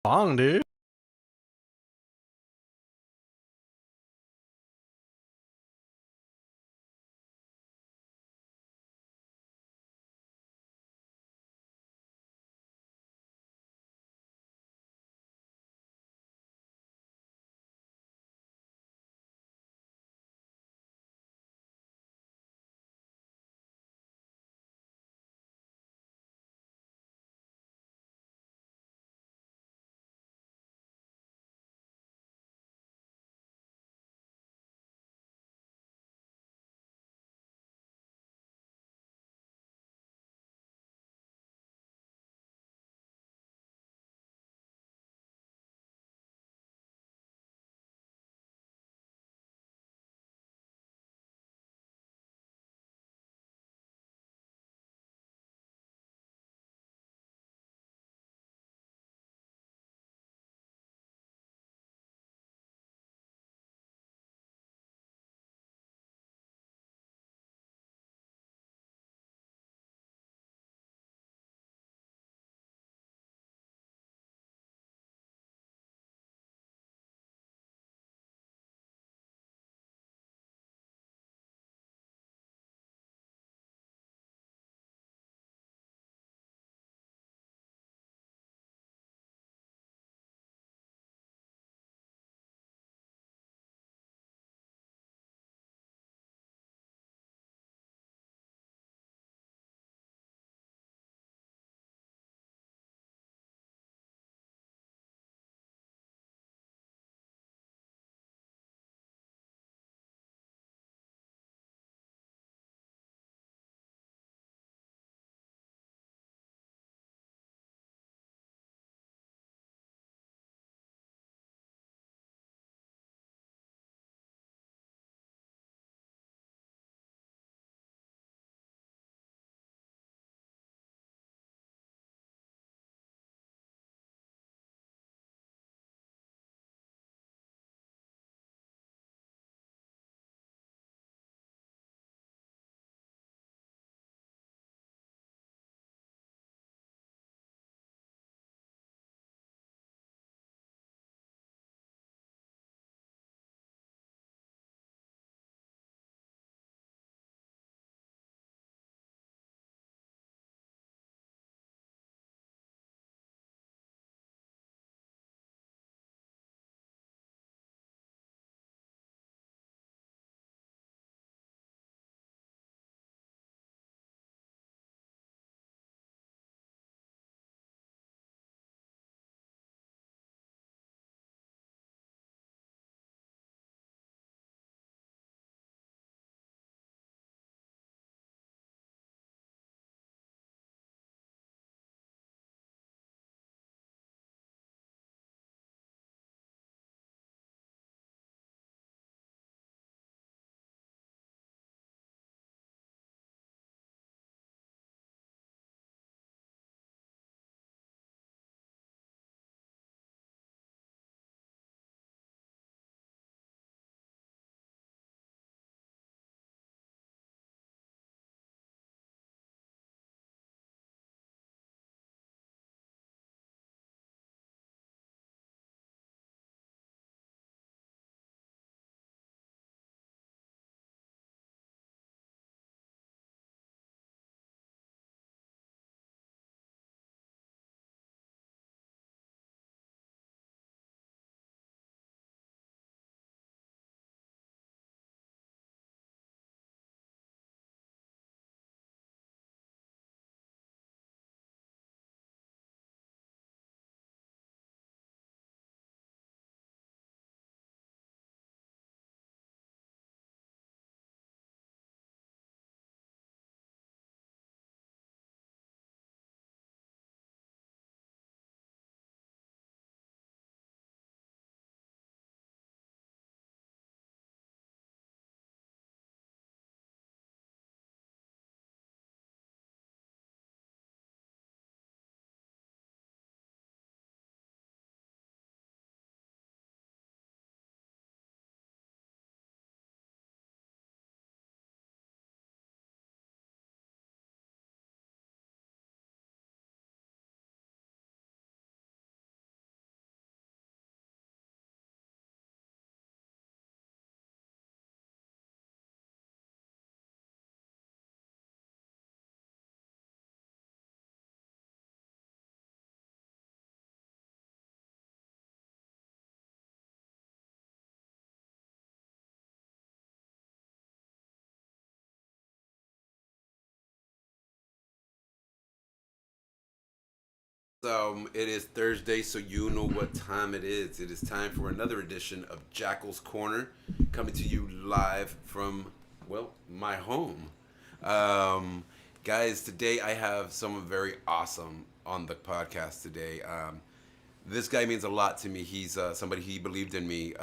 Long, dude. It is Thursday, so you know what time it is. It is time for another edition of Jackal's Corner, coming to you live from, well, my home. Um, Guys, today I have someone very awesome on the podcast today. This guy means a lot to me. He's somebody he believed in me.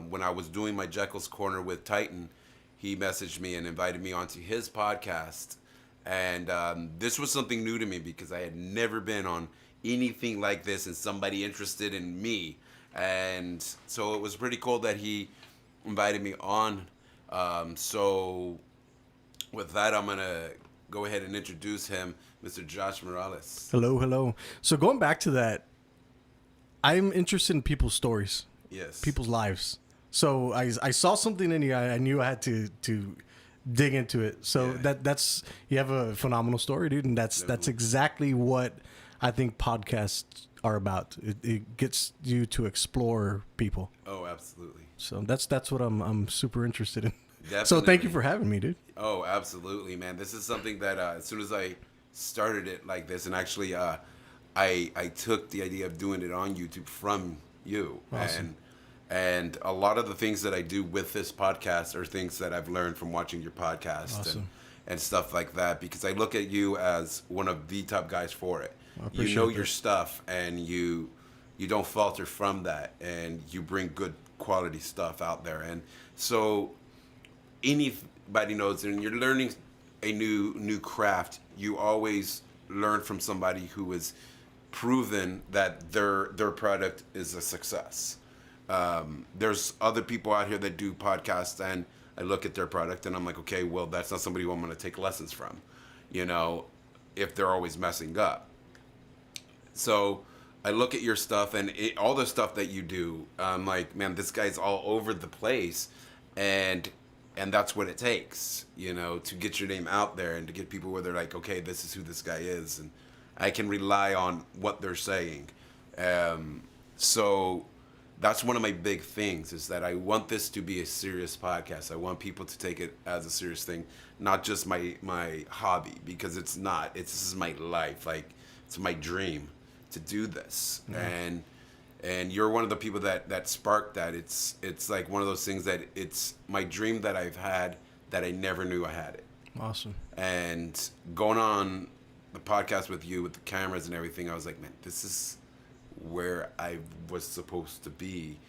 When I was doing my Jekyll's Corner with Titan, he messaged me and invited me onto his podcast. And this was something new to me because I had never been on anything like this and somebody interested in me. And so it was pretty cool that he invited me on. So with that, I'm going to go ahead and introduce him, Mr. Josh Moroles. Hello, hello. So going back to that, I'm interested in people's stories, Yes. people's lives. So I saw something in you. I knew I had to dig into it. So Yeah. that's you have a phenomenal story, dude, and that's exactly what I think podcasts are about. It gets you to explore people. Oh, absolutely. So that's what I'm super interested in. Definitely. So thank you for having me, dude. Oh, absolutely, man. This is something that as soon as I started it like this, and actually I took the idea of doing it on YouTube from you. Awesome. And a lot of the things that I do with this podcast are things that I've learned from watching your podcast Awesome. and stuff like that, because I look at you as one of the top guys for it. I You appreciate know that. your stuff, and you don't falter from that, and you bring good quality stuff out there. And so anybody knows, and you're learning a new craft, you always learn from somebody who has proven that their product is a success. There's other people out here that do podcasts, and I look at their product and I'm like, okay, well, that's not somebody who I'm going to take lessons from, if they're always messing up. So I look at your stuff and all the stuff that you do. I'm like, man, this guy's all over the place, and that's what it takes, to get your name out there and to get people where they're like, okay, this is who this guy is, and I can rely on what they're saying. So that's one of my big things, is that I want this to be a serious podcast. I want people to take it as a serious thing, not just my hobby, because it's not. This is my life. Like, it's my dream to do this. Yeah. And you're one of the people that sparked that. It's like one of those things that it's my dream that I've had that I never knew I had it. Awesome. And going on the podcast with you, with the cameras and everything, I was like, man, this is where I was supposed to be.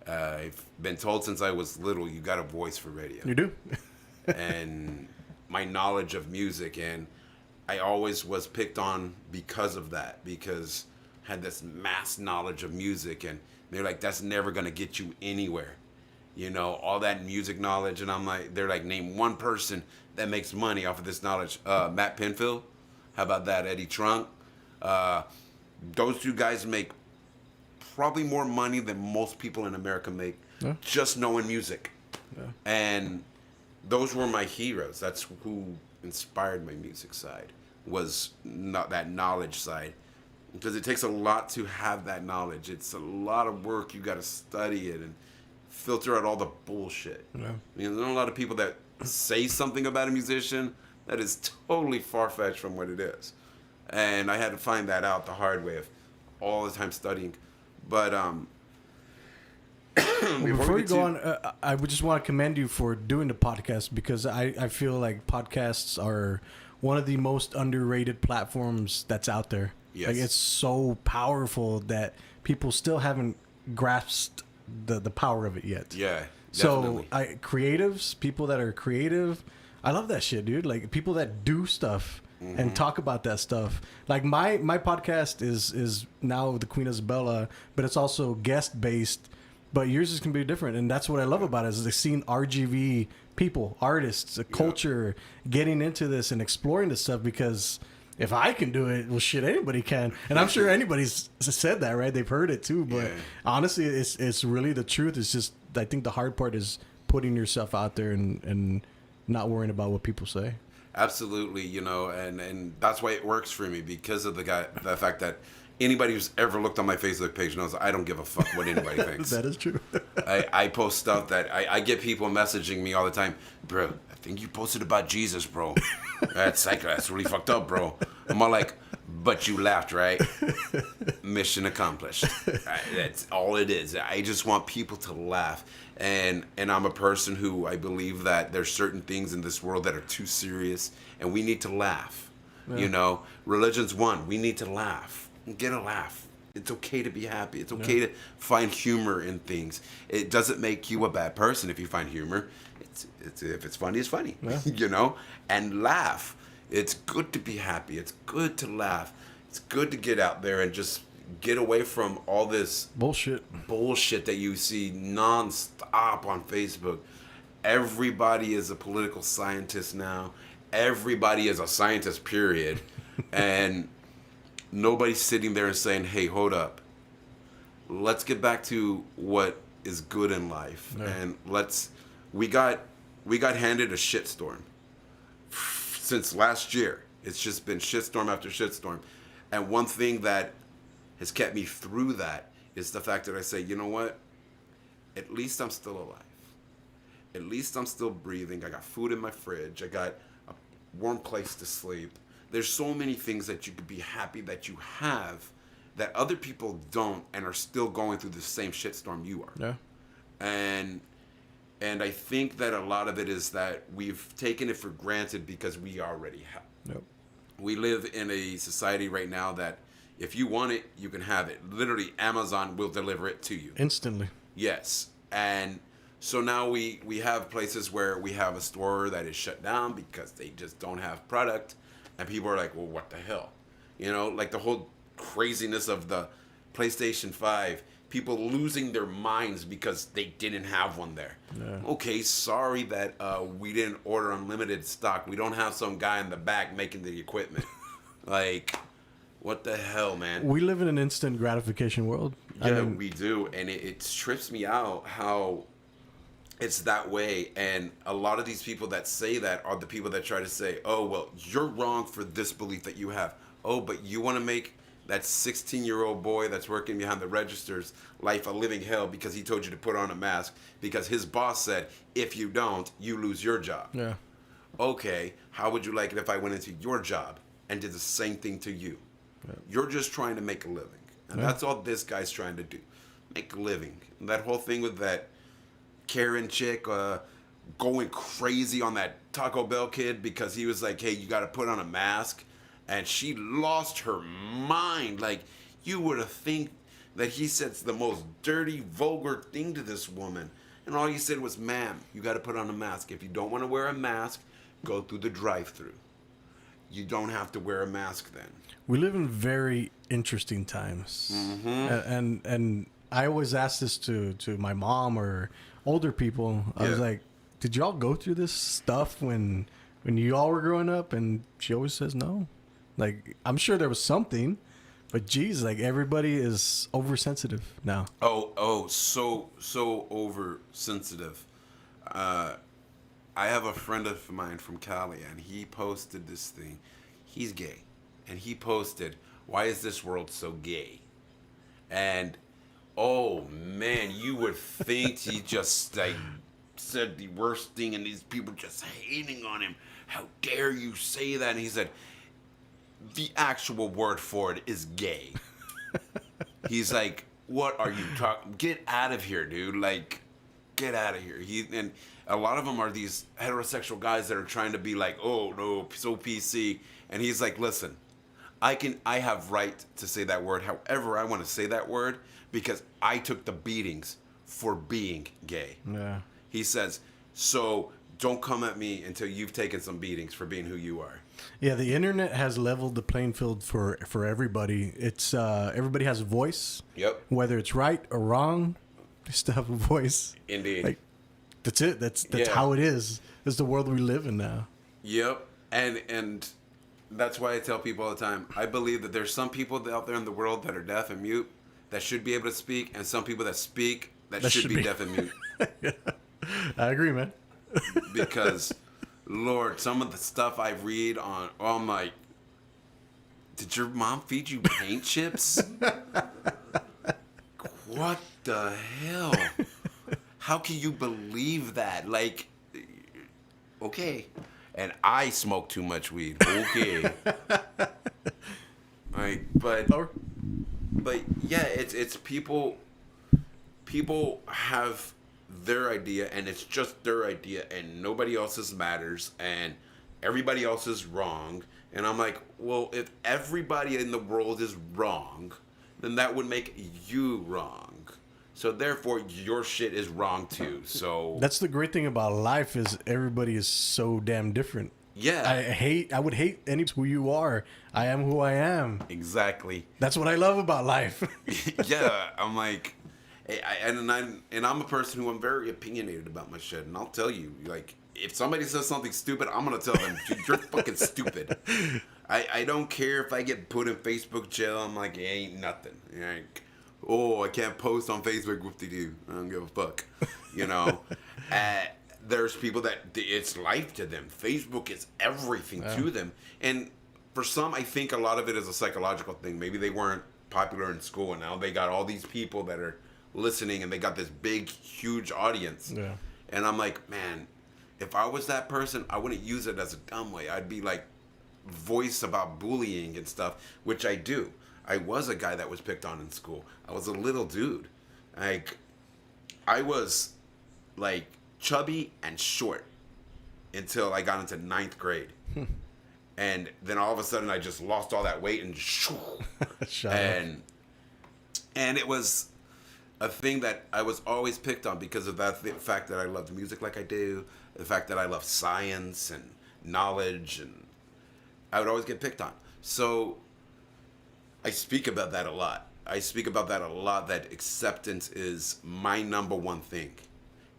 I've been told since I was little, you got a voice for radio. You do? And my knowledge of music, and I always was picked on because of that, because I had this mass knowledge of music, and they're like, that's never gonna get you anywhere. All that music knowledge, and I'm like, they're like, name one person that makes money off of this knowledge. Matt Pinfield, how about that? Eddie Trunk. Those two guys make probably more money than most people in America make, just knowing music. Yeah. And those were my heroes. That's who inspired my music side, was not that knowledge side, because it takes a lot to have that knowledge. It's a lot of work. You got to study it and filter out all the bullshit. Yeah. There's not a lot of people that say something about a musician that is totally far-fetched from what it is. And I had to find that out the hard way of all the time studying. But before you go on, I would just want to commend you for doing the podcast, because I feel like podcasts are one of the most underrated platforms that's out there. Yes. Like, it's so powerful that people still haven't grasped the power of it yet. yeah, So definitely. creatives, people that are creative, I love that shit, dude. Like, people that do stuff and talk about that stuff. Like, my podcast is now the Queen Isabella, but it's also guest based. But yours is gonna be different, and that's what I love about it, is like seeing RGV people, artists, culture, getting into this and exploring this stuff. Because if I can do it, well, shit, anybody can. And I'm sure anybody's said that, right? They've heard it too. But Yeah. honestly, it's really the truth. It's just, I think the hard part is putting yourself out there and not worrying about what people say. Absolutely, and that's why it works for me, because of the fact that anybody who's ever looked on my Facebook page knows I don't give a fuck what anybody thinks. That is true. I post stuff that I get people messaging me all the time, bro. I think you posted about Jesus, bro. That's really fucked up, bro. I'm all like, But you laughed, right? Mission accomplished. That's all it is. I just want people to laugh. And I'm a person who I believe that there's certain things in this world that are too serious, and we need to laugh. Yeah. You know, religion's one. We need to laugh. Get a laugh. It's okay to be happy. It's okay to find humor in things. It doesn't make you a bad person if you find humor. It's if it's funny, it's funny. Yeah. You know? And laugh. It's good to be happy. It's good to laugh. It's good to get out there and just get away from all this bullshit that you see nonstop on Facebook. Everybody is a political scientist now. Everybody is a scientist, period. And nobody's sitting there and saying, hey, hold up. Let's get back to what is good in life. Yeah. And we got handed a shitstorm. Since last year, it's just been shitstorm after shitstorm. And one thing that has kept me through that is the fact that I say, you know what? At least I'm still alive. At least I'm still breathing. I got food in my fridge. I got a warm place to sleep. There's so many things that you could be happy that you have that other people don't and are still going through the same shitstorm you are. Yeah. And I think that a lot of it is that we've taken it for granted because we already have. Yep. We live in a society right now that if you want it, you can have it. Literally, Amazon will deliver it to you. Instantly. Yes. And so now we have places where we have a store that is shut down because they just don't have product. And people are like, well, what the hell? You know, like the whole craziness of the PlayStation 5. People losing their minds because they didn't have one there. Yeah. Okay, sorry that we didn't order unlimited stock. We don't have some guy in the back making the equipment. Like, what the hell, man? We live in an instant gratification world. Yeah, we do. And it trips me out how it's that way. And a lot of these people that say that are the people that try to say, oh, well, you're wrong for this belief that you have. Oh, but you want to make that 16-year-old boy that's working behind the registers life a living hell because he told you to put on a mask because his boss said, if you don't, you lose your job. Yeah. Okay, how would you like it if I went into your job and did the same thing to you? Yeah. You're just trying to make a living. And that's all this guy's trying to do. Make a living. And that whole thing with that Karen chick going crazy on that Taco Bell kid because he was like, hey, you got to put on a mask. And she lost her mind. Like, you would have think that he said the most dirty, vulgar thing to this woman. And all he said was, ma'am, you got to put on a mask. If you don't want to wear a mask, go through the drive-thru. You don't have to wear a mask then. We live in very interesting times. Mm-hmm. And I always ask this to my mom or older people. I was like, did y'all go through this stuff when you all were growing up? And she always says no. Like, I'm sure there was something, but geez, like everybody is oversensitive now. So oversensitive. I have a friend of mine from Cali, and he posted this thing. He's gay, and he posted, "Why is this world so gay?" And oh man, you would think he just like said the worst thing, and these people just hating on him. How dare you say that? And he said, the actual word for it is gay. He's like, what are you talking? Get out of here, dude. Like, get out of here. And a lot of them are these heterosexual guys that are trying to be like, oh, no, so PC. And he's like, listen, I have right to say that word however I want to say that word because I took the beatings for being gay. Yeah. He says, so don't come at me until you've taken some beatings for being who you are. Yeah, the internet has leveled the playing field for everybody. It's everybody has a voice. Yep. Whether it's right or wrong, they still have a voice. Indeed. Like, that's it. That's how it is. It's the world we live in now. Yep. And that's why I tell people all the time, I believe that there's some people out there in the world that are deaf and mute that should be able to speak, and some people that speak that should be deaf and mute. Yeah. I agree, man. Because, Lord, some of the stuff I read on, I'm like, did your mom feed you paint chips? What the hell? How can you believe that? Like, okay. And I smoke too much weed. Okay. But Lower. but yeah, it's people have their idea, and it's just their idea, and nobody else's matters, and everybody else is wrong. And I'm like, well, if everybody in the world is wrong, then that would make you wrong. So therefore, your shit is wrong too. So That's the great thing about life is everybody is so damn different. yeah, I would hate any who you are. I am who I am. exactly. That's what I love about life. Yeah, I'm like, and I'm a person who I'm very opinionated about my shit, and I'll tell you, like, if somebody says something stupid, I'm gonna tell them, dude, you're fucking stupid. I don't care if I get put in Facebook jail. I'm like, it ain't nothing. Like, oh, I can't post on Facebook. What they do? I don't give a fuck. You know. There's people that it's life to them. Facebook is everything to them, and for some, I think a lot of it is a psychological thing. Maybe they weren't popular in school, and now they got all these people that are listening, and they got this big, huge audience. Yeah. And I'm like, man, if I was that person, I wouldn't use it as a dumb way. I'd be like, voice about bullying and stuff, which I do. I was a guy that was picked on in school. I was a little dude. Like, I was like chubby and short until I got into 9th grade. And then all of a sudden I just lost all that weight and and it was a thing that I was always picked on because of that fact that I loved music like I do, the fact that I love science and knowledge, and I would always get picked on. So I speak about that a lot. That acceptance is my number one thing,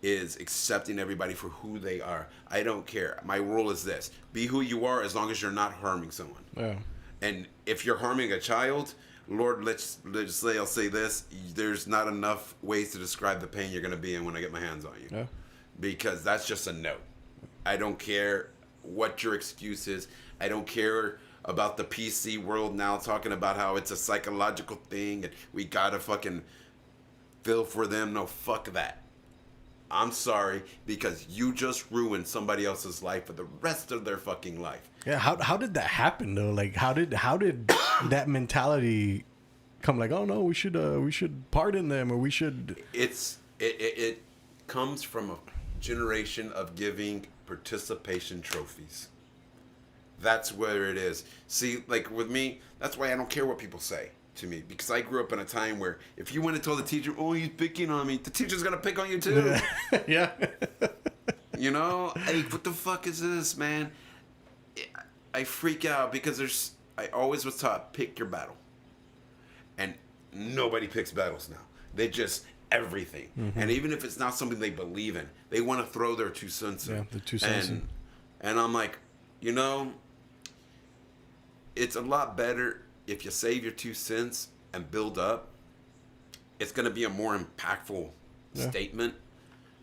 is accepting everybody for who they are. I don't care. My rule is this: be who you are as long as you're not harming someone. Yeah. And if you're harming a child, Lord, let's say, I'll say this: there's not enough ways to describe the pain you're going to be in when I get my hands on you. Yeah. Because that's just a no. I don't care what your excuse is. I don't care about the PC world now talking about how it's a psychological thing and we gotta fucking feel for them. No, fuck that. I'm sorry, because you just ruined somebody else's life for the rest of their fucking life. Yeah, how did that happen though? Like how did that mentality come? Like, oh no, we should pardon them, or we should. It comes from a generation of giving participation trophies. That's where it is. See, like with me, that's why I don't care what people say to me, because I grew up in a time where if you went and told the teacher, "Oh, he's picking on me," the teacher's gonna pick on you too. Yeah. You know, hey, what the fuck is this, man? I freak out because I always was taught, pick your battle, and nobody picks battles now. They just everything, and even if it's not something they believe in, they want to throw their 2 cents in. Yeah, the 2 cents. And I'm like, you know, it's a lot better if you save your 2 cents and build up. It's going to be a more impactful statement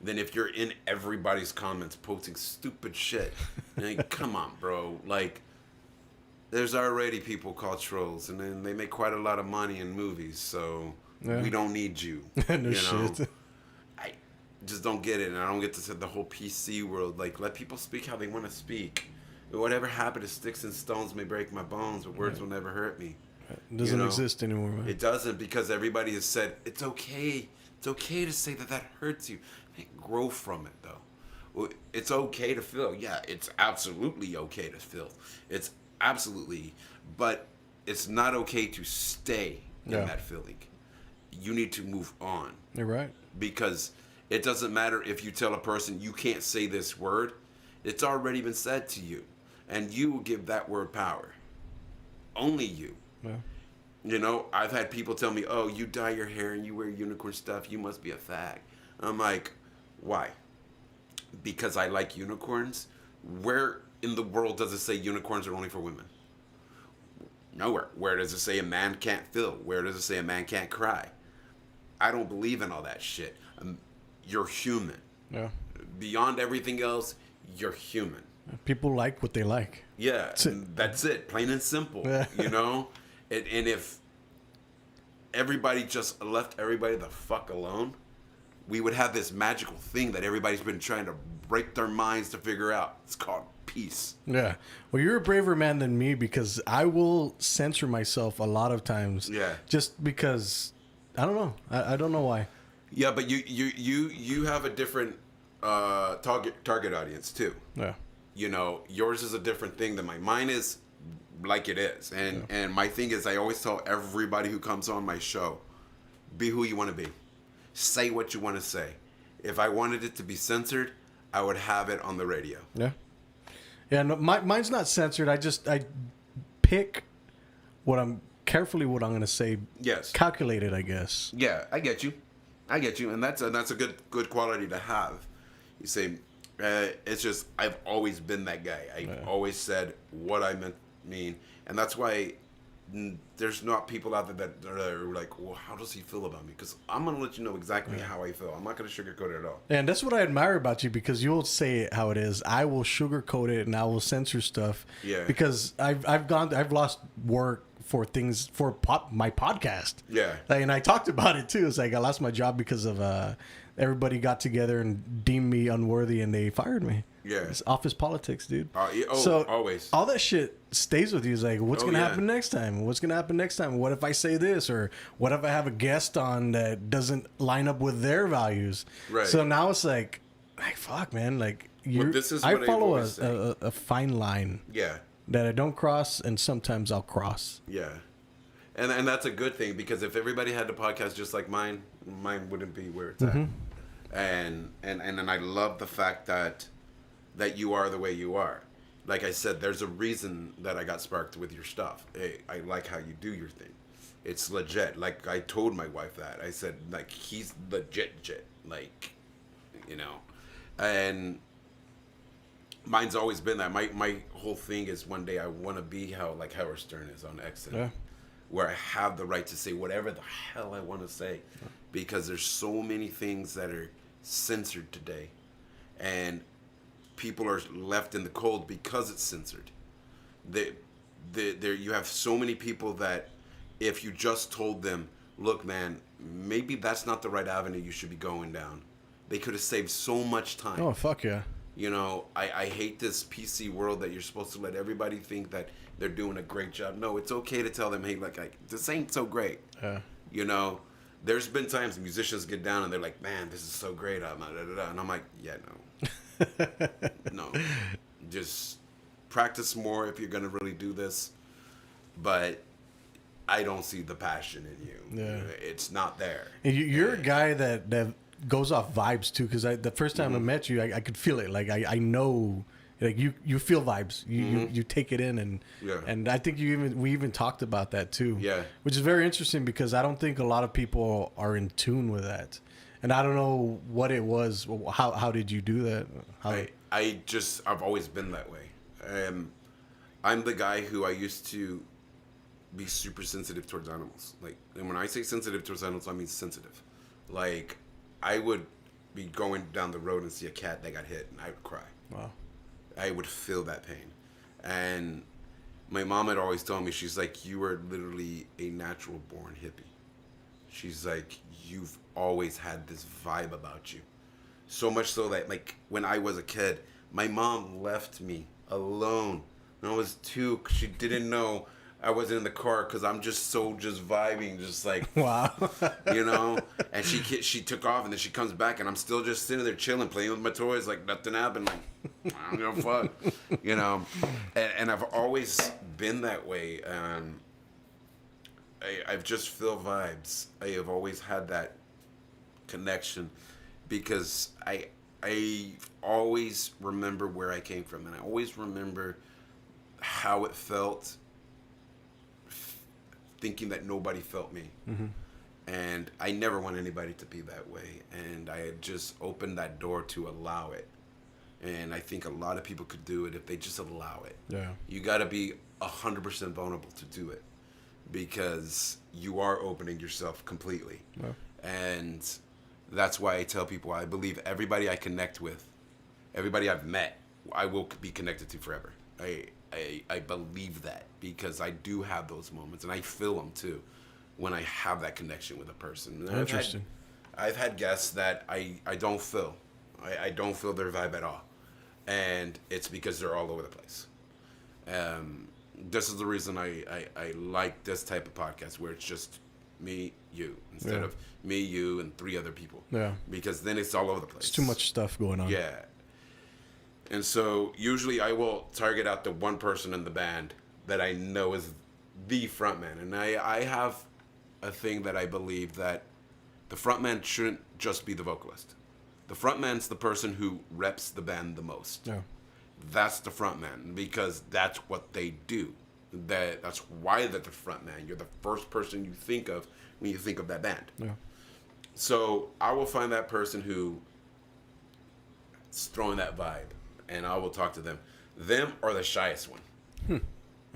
than if you're in everybody's comments posting stupid shit. Like, come on, bro. Like, there's already people called trolls, and then they make quite a lot of money in movies, so we don't need you. No shit. I just don't get it, and I don't get to say the whole PC world. Like, let people speak how they want to speak. Whatever happened to sticks and stones may break my bones, but words will never hurt me. It doesn't exist anymore, man. It doesn't, because everybody has said, it's okay. It's okay to say that hurts you. Grow from it, though. It's okay to feel. Yeah, it's absolutely okay to feel. It's absolutely. But it's not okay to stay in that feeling. You need to move on. You're right. Because it doesn't matter if you tell a person you can't say this word. It's already been said to you. And you will give that word power. Only you. Yeah. You know, I've had people tell me, oh, you dye your hair and you wear unicorn stuff, you must be a fag. I'm like, why? Because I like unicorns? Where in the world does it say unicorns are only for women? Nowhere. Where does it say a man can't feel? Where does it say a man can't cry? I don't believe in all that shit. You're human. Yeah. Beyond everything else, you're human. People like what they like. Yeah, that's it. Plain and simple. Yeah. You know? And if everybody just left everybody the fuck alone, we would have this magical thing that everybody's been trying to break their minds to figure out. It's called peace. Yeah. Well, you're a braver man than me because I will censor myself a lot of times. Yeah. Just because I don't know. I don't know why. Yeah, but you have a different target audience too. Yeah. You know, yours is a different thing than mine. Mine is like it is, and my thing is, I always tell everybody who comes on my show, be who you want to be, say what you want to say. If I wanted it to be censored, I would have it on the radio. Yeah. Yeah. No, mine's not censored. I pick what I'm going to say. Yes. Calculated, I guess. Yeah, I get you, and that's a good quality to have. You say, it's just I've always been that guy. I've always said what I mean, and that's why there's not people out there that are like, well, how does he feel about me? Because I'm gonna let you know exactly how I feel. I'm not gonna sugarcoat it at all. And that's what I admire about you, because you'll say it how it is. I will sugarcoat it and I will censor stuff. Yeah. Because I've lost work for things for my podcast. Yeah. Like, and I talked about it too. It's like I lost my job because of everybody got together and deemed me unworthy and they fired me. Yeah. It's office politics, dude. So always. All that shit stays with you. It's like, what's going to happen next time? What's going to happen next time? What if I say this? Or what if I have a guest on that doesn't line up with their values? Right. So now it's like fuck, man. Like, I follow a fine line. Yeah. That I don't cross, and sometimes I'll cross. Yeah. And that's a good thing, because if everybody had the podcast just like mine wouldn't be where it's at. And I love the fact that you are the way you are. Like I said, there's a reason that I got sparked with your stuff. Hey, I like how you do your thing. It's legit. Like, I told my wife that. I said, like, he's legit. Like, you know. And mine's always been that. My whole thing is one day I want to be how, like, Howard Stern is on X. Yeah. Where I have the right to say whatever the hell I want to say. Because there's so many things that are censored today. And people are left in the cold because it's censored. You have so many people that if you just told them, look, man, maybe that's not the right avenue you should be going down, they could have saved so much time. Oh, fuck yeah. You know, I hate this PC world that you're supposed to let everybody think that they're doing a great job. No, it's okay to tell them, hey, like this ain't so great. You know, there's been times musicians get down and they're like, man, this is so great. And I'm like, yeah, no. No, just practice more if you're gonna really do this, but I don't see the passion in you. Yeah. It's not there. And you're a guy that goes off vibes too, because the first time I met you, I could feel it. Like, I know, like, you feel vibes. You take it in, and I think we even talked about that too. Yeah, which is very interesting, because I don't think a lot of people are in tune with that. And I don't know what it was. How did you do that? I've always been that way. I'm the guy who I used to be super sensitive towards animals. Like, and when I say sensitive towards animals, I mean sensitive. Like, I would be going down the road and see a cat that got hit, and I would cry. Wow. I would feel that pain. And my mom had always told me, she's like, you were literally a natural born hippie. She's like, you've always had this vibe about you. So much so that, like, when I was a kid, my mom left me alone when I was 2, 'cause she didn't know I wasn't in the car, because I'm just vibing, just like, wow. You know? And she took off, and then she comes back, and I'm still just sitting there chilling, playing with my toys, like nothing happened. Like, I don't give a fuck. You know? And I've always been that way. I've just feel vibes. I have always had that connection, because I always remember where I came from, and I always remember how it felt thinking that nobody felt me. And I never want anybody to be that way, and I had just opened that door to allow it. And I think a lot of people could do it if they just allow it. Yeah. You got to be 100% vulnerable to do it, because you are opening yourself completely. Yeah. And that's why I tell people, I believe everybody I connect with, everybody I've met, I will be connected to forever. I believe that, because I do have those moments, and I feel them too when I have that connection with a person. And Interesting. I've had guests that I don't feel. I don't feel their vibe at all. And it's because they're all over the place. This is the reason I like this type of podcast where it's just me, you, instead of me, you, and 3 other people. Yeah. Because then it's all over the place. It's too much stuff going on. Yeah. And so usually I will target out the one person in the band that I know is the frontman. And I have a thing that I believe that the frontman shouldn't just be the vocalist. The frontman's the person who reps the band the most. Yeah. That's the frontman because that's what they do. That's why they're the frontman. You're the first person you think of when you think of that band. Yeah. So I will find that person who is throwing that vibe, and I will talk to them. Them or the shyest one.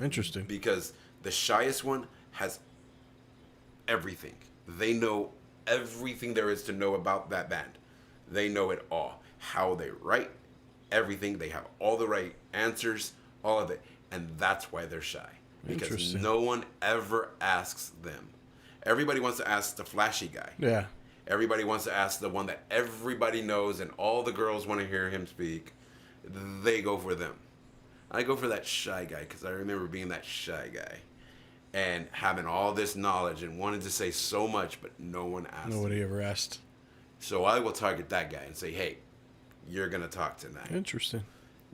Interesting. Because the shyest one has everything. They know everything there is to know about that band. They know it all. How they write, everything. They have all the right answers, all of it. And that's why they're shy. Because no one ever asks them. Everybody wants to ask the flashy guy. Yeah. Everybody wants to ask the one that everybody knows and all the girls want to hear him speak. They go for them. I go for that shy guy because I remember being that shy guy and having all this knowledge and wanted to say so much, but no one asked. Nobody ever asked. So I will target that guy and say, hey, you're going to talk tonight. Interesting.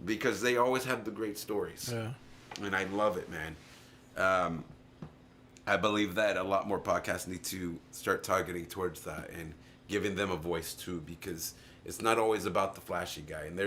Because they always have the great stories. Yeah. And I love it, man. I believe that a lot more podcasts need to start targeting towards that and giving them a voice too, because it's not always about the flashy guy. And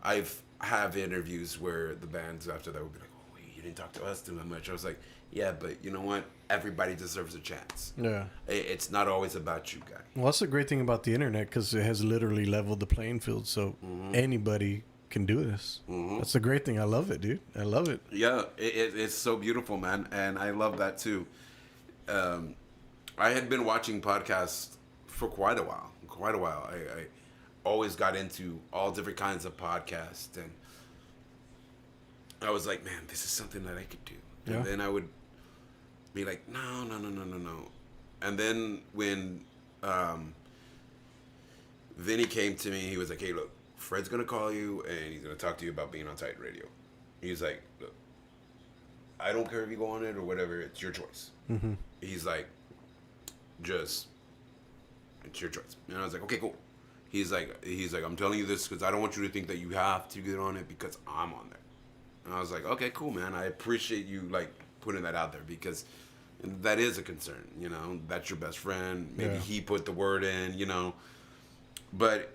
I've have interviews where the bands after that will be like, oh, wait, you didn't talk to us too much. I was like, yeah, but you know what? Everybody deserves a chance. Yeah. It's not always about you guys. Well, that's the great thing about the internet because it has literally leveled the playing field. So anybody can do this. That's the great thing. I love it, dude. I love it. Yeah, it's so beautiful, man. And I love that too. I had been watching podcasts for quite a while. I always got into all different kinds of podcasts. And I was like, man, this is something that I could do. Yeah. And then I would be like, no. And then when Vinny came to me, he was like, hey, look, Fred's going to call you, and he's going to talk to you about being on Titan Radio. He's like, look, I don't care if you go on it or whatever. It's your choice. Mm-hmm. He's like, it's your choice. And I was like, okay, cool. He's like, I'm telling you this because I don't want you to think that you have to get on it because I'm on there. And I was like, okay, cool, man. I appreciate you, like, putting that out there because that is a concern, you know. That's your best friend. Maybe he put the word in, you know. But,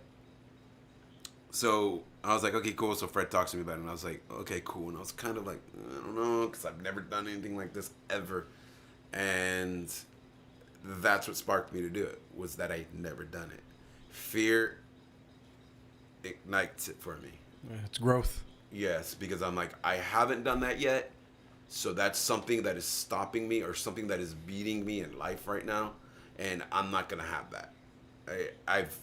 so I was like, okay, cool. So Fred talks to me about it, and I was like, okay, cool. And I was kind of like, I don't know, because I've never done anything like this ever. And that's what sparked me to do it, was that I'd never done it. Fear ignites it for me. It's growth. Yes, because I'm like, I haven't done that yet. So that's something that is stopping me or something that is beating me in life right now. And I'm not going to have that. I've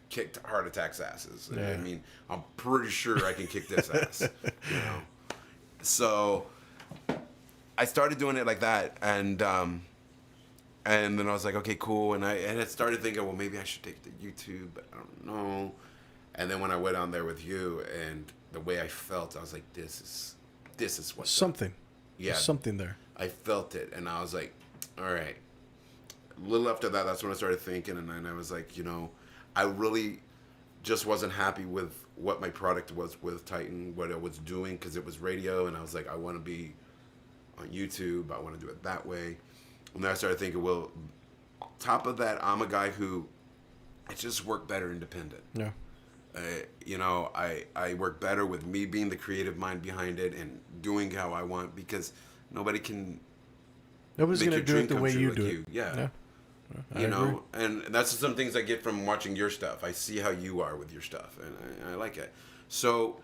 kicked heart attacks asses. Yeah. I mean, I'm pretty sure I can kick this ass. You know? So I started doing it like that. And then I was like, okay, cool. And I started thinking, well, maybe I should take it to YouTube, but I don't know. And then when I went on there with you and the way I felt, I was like, this is what's something. up. Yeah. There's something there. I felt it. And I was like, all right. A little after that, that's when I started thinking. And then I was like, you know, I really just wasn't happy with what my product was with Titan, what I was doing, because it was radio. And I was like, I want to be on YouTube. I want to do it that way. And then I started thinking, well, on top of that, I'm a guy who I just work better independent. Yeah. You know, I work better with me being the creative mind behind it and doing how I want because nobody's going to do it the way you do it. Yeah. I you know, agree. and that's some things I get from watching your stuff. I see how you are with your stuff, and I like it. So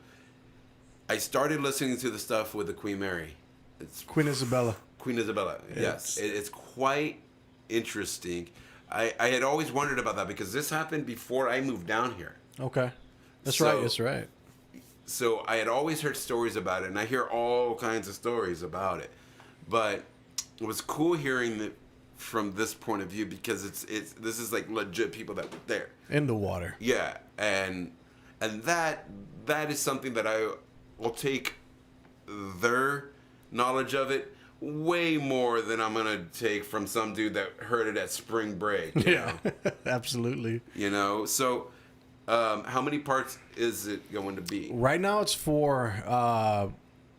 I started listening to the stuff with the Queen Mary. It's Queen Isabella. Queen Isabella, yes. It's quite interesting. I had always wondered about that because this happened before I moved down here. Okay. That's right. So I had always heard stories about it, and I hear all kinds of stories about it. But it was cool hearing it from this point of view because it's this is like legit people that were there in the water. Yeah, and that is something that I will take their knowledge of it way more than I'm gonna take from some dude that heard it at spring break. You know? Absolutely. You know, so how many parts is it going to be? Right now it's 4.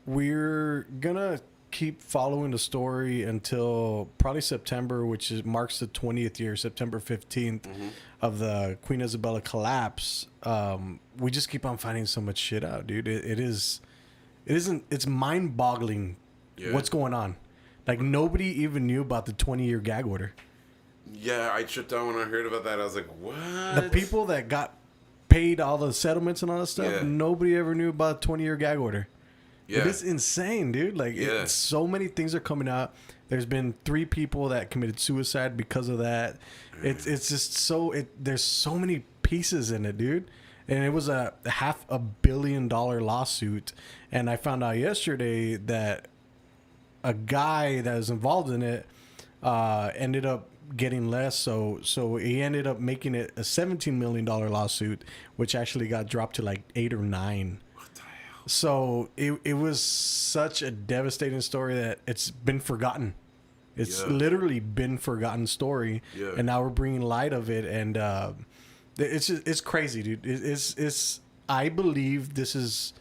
We're gonna keep following the story until probably September, which marks the 20th year, September 15th of the Queen Isabella collapse. We just keep on finding so much shit out, dude. It's mind-boggling what's going on. Like, nobody even knew about the 20-year gag order. Yeah, I tripped out when I heard about that. I was like, what? The people that got paid all the settlements and all that stuff, nobody ever knew about the 20-year gag order. Yeah. It's insane, dude. Like, so many things are coming out. There's been 3 people that committed suicide because of that. It's just so... There's so many pieces in it, dude. And it was a $500 million lawsuit. And I found out yesterday that a guy that was involved in it ended up getting less. So he ended up making it a $17 million lawsuit, which actually got dropped to like 8 or 9. So it was such a devastating story that it's been forgotten. It's literally been forgotten story, and now we're bringing light of it, and it's crazy, dude. It's I believe this is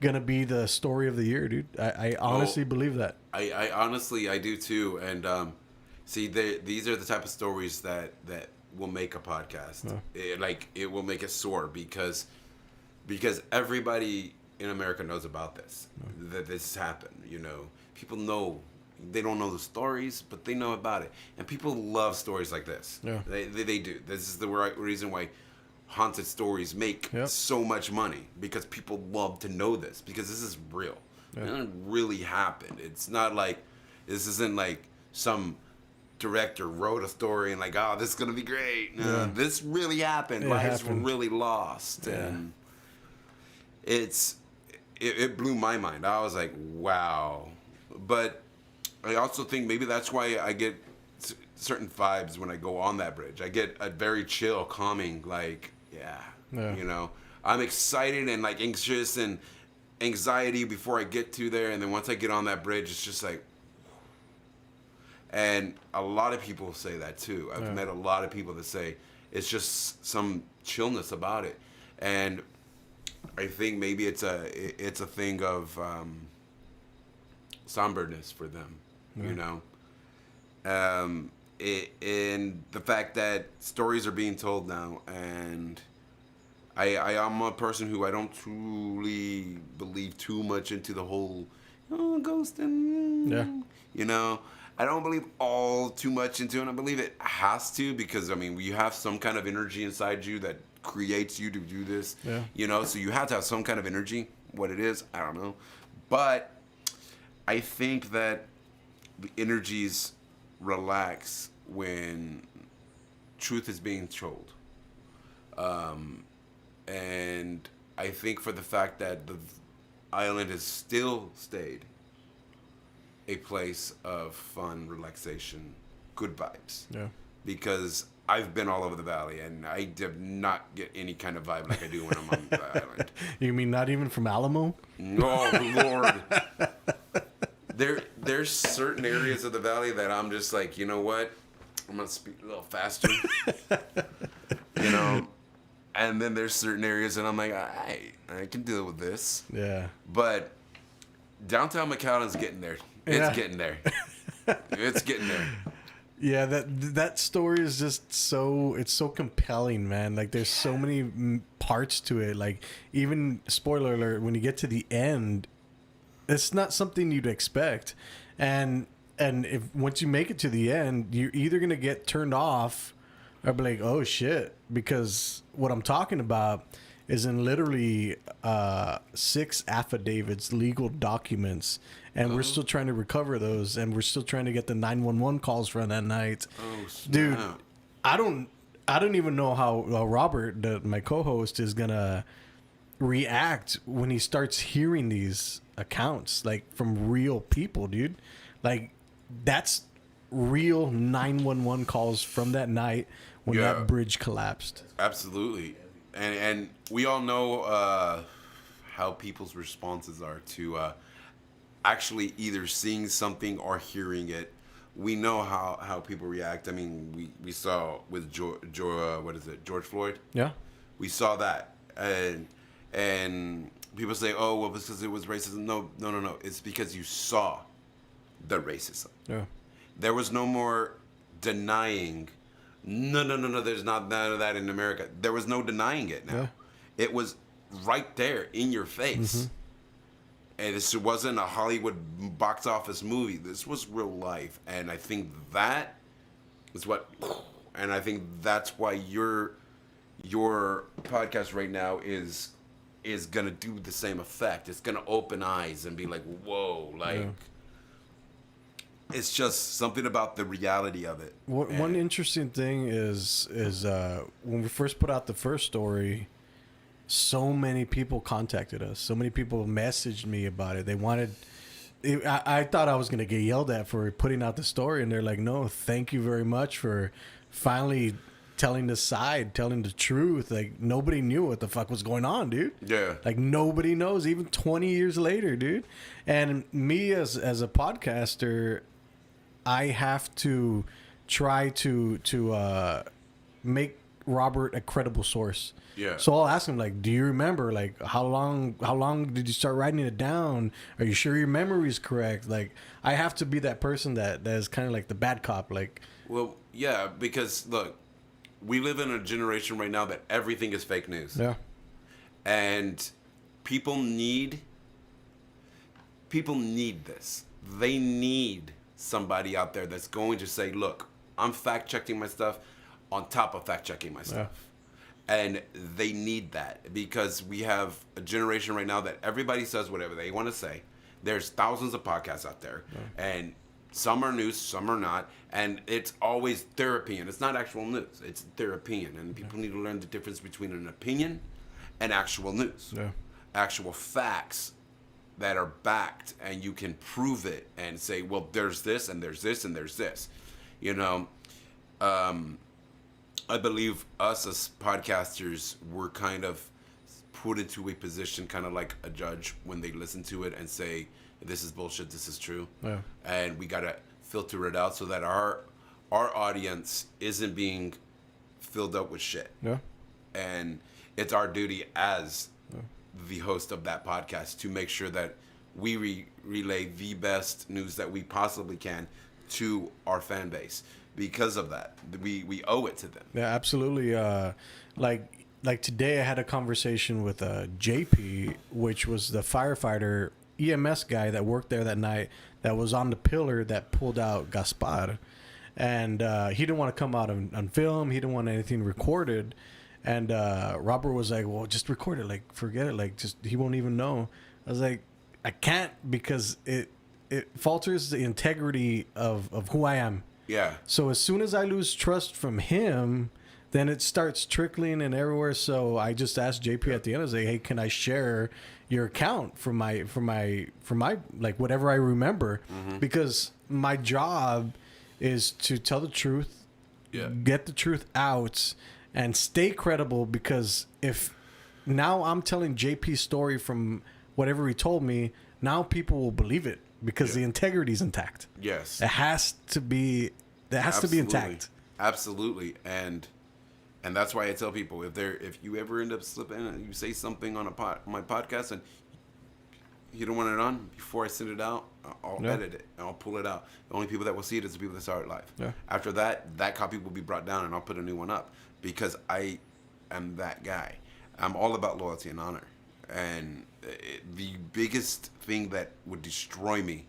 gonna be the story of the year, dude. I honestly believe that. I honestly I do too, and see, these are the type of stories that will make a podcast. It will make it soar because everybody in America knows about this, that this happened. You know, people know, they don't know the stories, but they know about it, and people love stories like this. They do. This is the reason why haunted stories make so much money, because people love to know this, because this is real. It really happened. It's not like, this isn't like some director wrote a story and like, oh, this is gonna be great. No, this really happened. Lives were really lost, and it blew my mind. I was like, wow. But I also think maybe that's why I get certain vibes when I go on that bridge. I get a very chill, calming, like, you know, I'm excited and like anxious and anxiety before I get to there, and then once I get on that bridge, it's just like, and a lot of people say that too. I've met a lot of people that say it's just some chillness about it, and I think maybe it's a thing of somberness for them, you know, and the fact that stories are being told now, and I am a person who I don't truly believe too much into the whole ghosting, you know. I don't believe all too much into it. I believe it has to, because I mean, you have some kind of energy inside you that creates you to do this, you know, so you have to have some kind of energy. What it is, I don't know, but I think that the energies relax when truth is being told, and I think for the fact that the island has still stayed a place of fun, relaxation, good vibes, because I've been all over the valley, and I did not get any kind of vibe like I do when I'm on the island. You mean not even from Alamo? Oh, Lord. There's certain areas of the valley that I'm just like, you know what? I'm going to speak a little faster. You know? And then there's certain areas that I'm like, I can deal with this. Yeah. But downtown McAllen's getting there. It's getting there. It's getting there. Yeah, that story is just it's so compelling, man. Like, there's so many parts to it. Like, even, spoiler alert, when you get to the end, it's not something you'd expect. And if once you make it to the end, you're either going to get turned off or be like, oh, shit. Because what I'm talking about is in literally 6 affidavits, legal documents, and we're still trying to recover those, and we're still trying to get the 911 calls from that night. Oh, snap. Dude, I don't even know how Robert, my co-host, is gonna react when he starts hearing these accounts, like, from real people, dude. Like, that's real 911 calls from that night when Yeah. that bridge collapsed. Absolutely. And we all know how people's responses are to actually either seeing something or hearing it. We know how people react. I mean, we saw with George Floyd. Yeah. We saw that, and people say, "Oh, well, because it was racism." No. It's because you saw the racism. Yeah. There was no more denying. No. There's not none of that in America. There was no denying it. Now, Yeah. it was right there in your face. Mm-hmm. And this wasn't a Hollywood box office movie. This was real life, and I think that is what. And I think that's why your podcast right now is gonna do the same effect. It's gonna open eyes and be like, whoa, like. Yeah. It's just something about the reality of it. One interesting thing is when we first put out the first story, so many people contacted us. So many people messaged me about it. They wanted. I thought I was gonna get yelled at for putting out the story, and they're like, "No, thank you very much for finally telling the side, telling the truth." Like nobody knew what the fuck was going on, dude. Yeah. Like nobody knows, even 20 years later, dude. And me as a podcaster, I have to try to make Robert a credible source. Yeah. So I'll ask him, like, do you remember, like, how long did you start writing it down? Are you sure your memory is correct? Like, I have to be that person that is kind of like the bad cop. Like, Well, yeah, because look, we live in a generation right now that everything is fake news. yeah, And people need this. They need somebody out there that's going to say, look, I'm fact checking my stuff on top of fact checking my stuff. And they need that because we have a generation right now that everybody says whatever they want to say. There's thousands of podcasts out there, and some are news, some are not, and it's always their opinion. It's not actual news; it's their opinion, and people need to learn the difference between an opinion and actual news, actual facts that are backed, and you can prove it and say, well, there's this, and there's this, and there's this. You know, I believe us as podcasters were kind of put into a position kind of like a judge when they listen to it and say, this is bullshit, this is true. Yeah. And we got to filter it out so that our audience isn't being filled up with shit. yeah, And it's our duty as the host of that podcast to make sure that we relay the best news that we possibly can to our fan base. Because of that, we owe it to them. yeah, absolutely. Like today, I had a conversation with JP, which was the firefighter EMS guy that worked there that night, that was on the pillar that pulled out Gaspar, and he didn't want to come out on film. He didn't want anything recorded, and Robert was like, "Well, just record it. Like, forget it. Like, just he won't even know." I was like, "I can't because it falters the integrity of who I am." Yeah. So as soon as I lose trust from him, then it starts trickling and everywhere. So I just asked JP at the end, I was like, "Hey, can I share your account for my like whatever I remember?" Because my job is to tell the truth, get the truth out, and stay credible. Because if now I'm telling JP's story from whatever he told me, now people will believe it. Because the integrity is intact. Yes. It has to be. That has to be intact. Absolutely. And that's why I tell people if you ever end up slipping and you say something on my podcast and you don't want it on before I send it out, I'll edit it and I'll pull it out. The only people that will see it is the people that saw it live. Yeah. After that copy will be brought down and I'll put a new one up because I am that guy. I'm all about loyalty and honor. And the biggest thing that would destroy me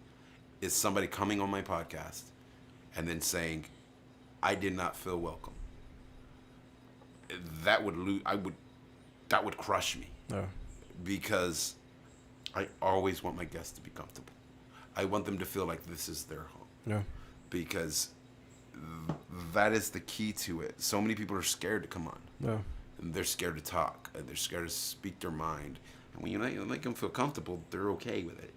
is somebody coming on my podcast and then saying, "I did not feel welcome." That would crush me. Yeah. Because I always want my guests to be comfortable. I want them to feel like this is their home. Yeah. Because that is the key to it. So many people are scared to come on. Yeah. And they're scared to talk. And they're scared to speak their mind. And when you make them feel comfortable, they're okay with it.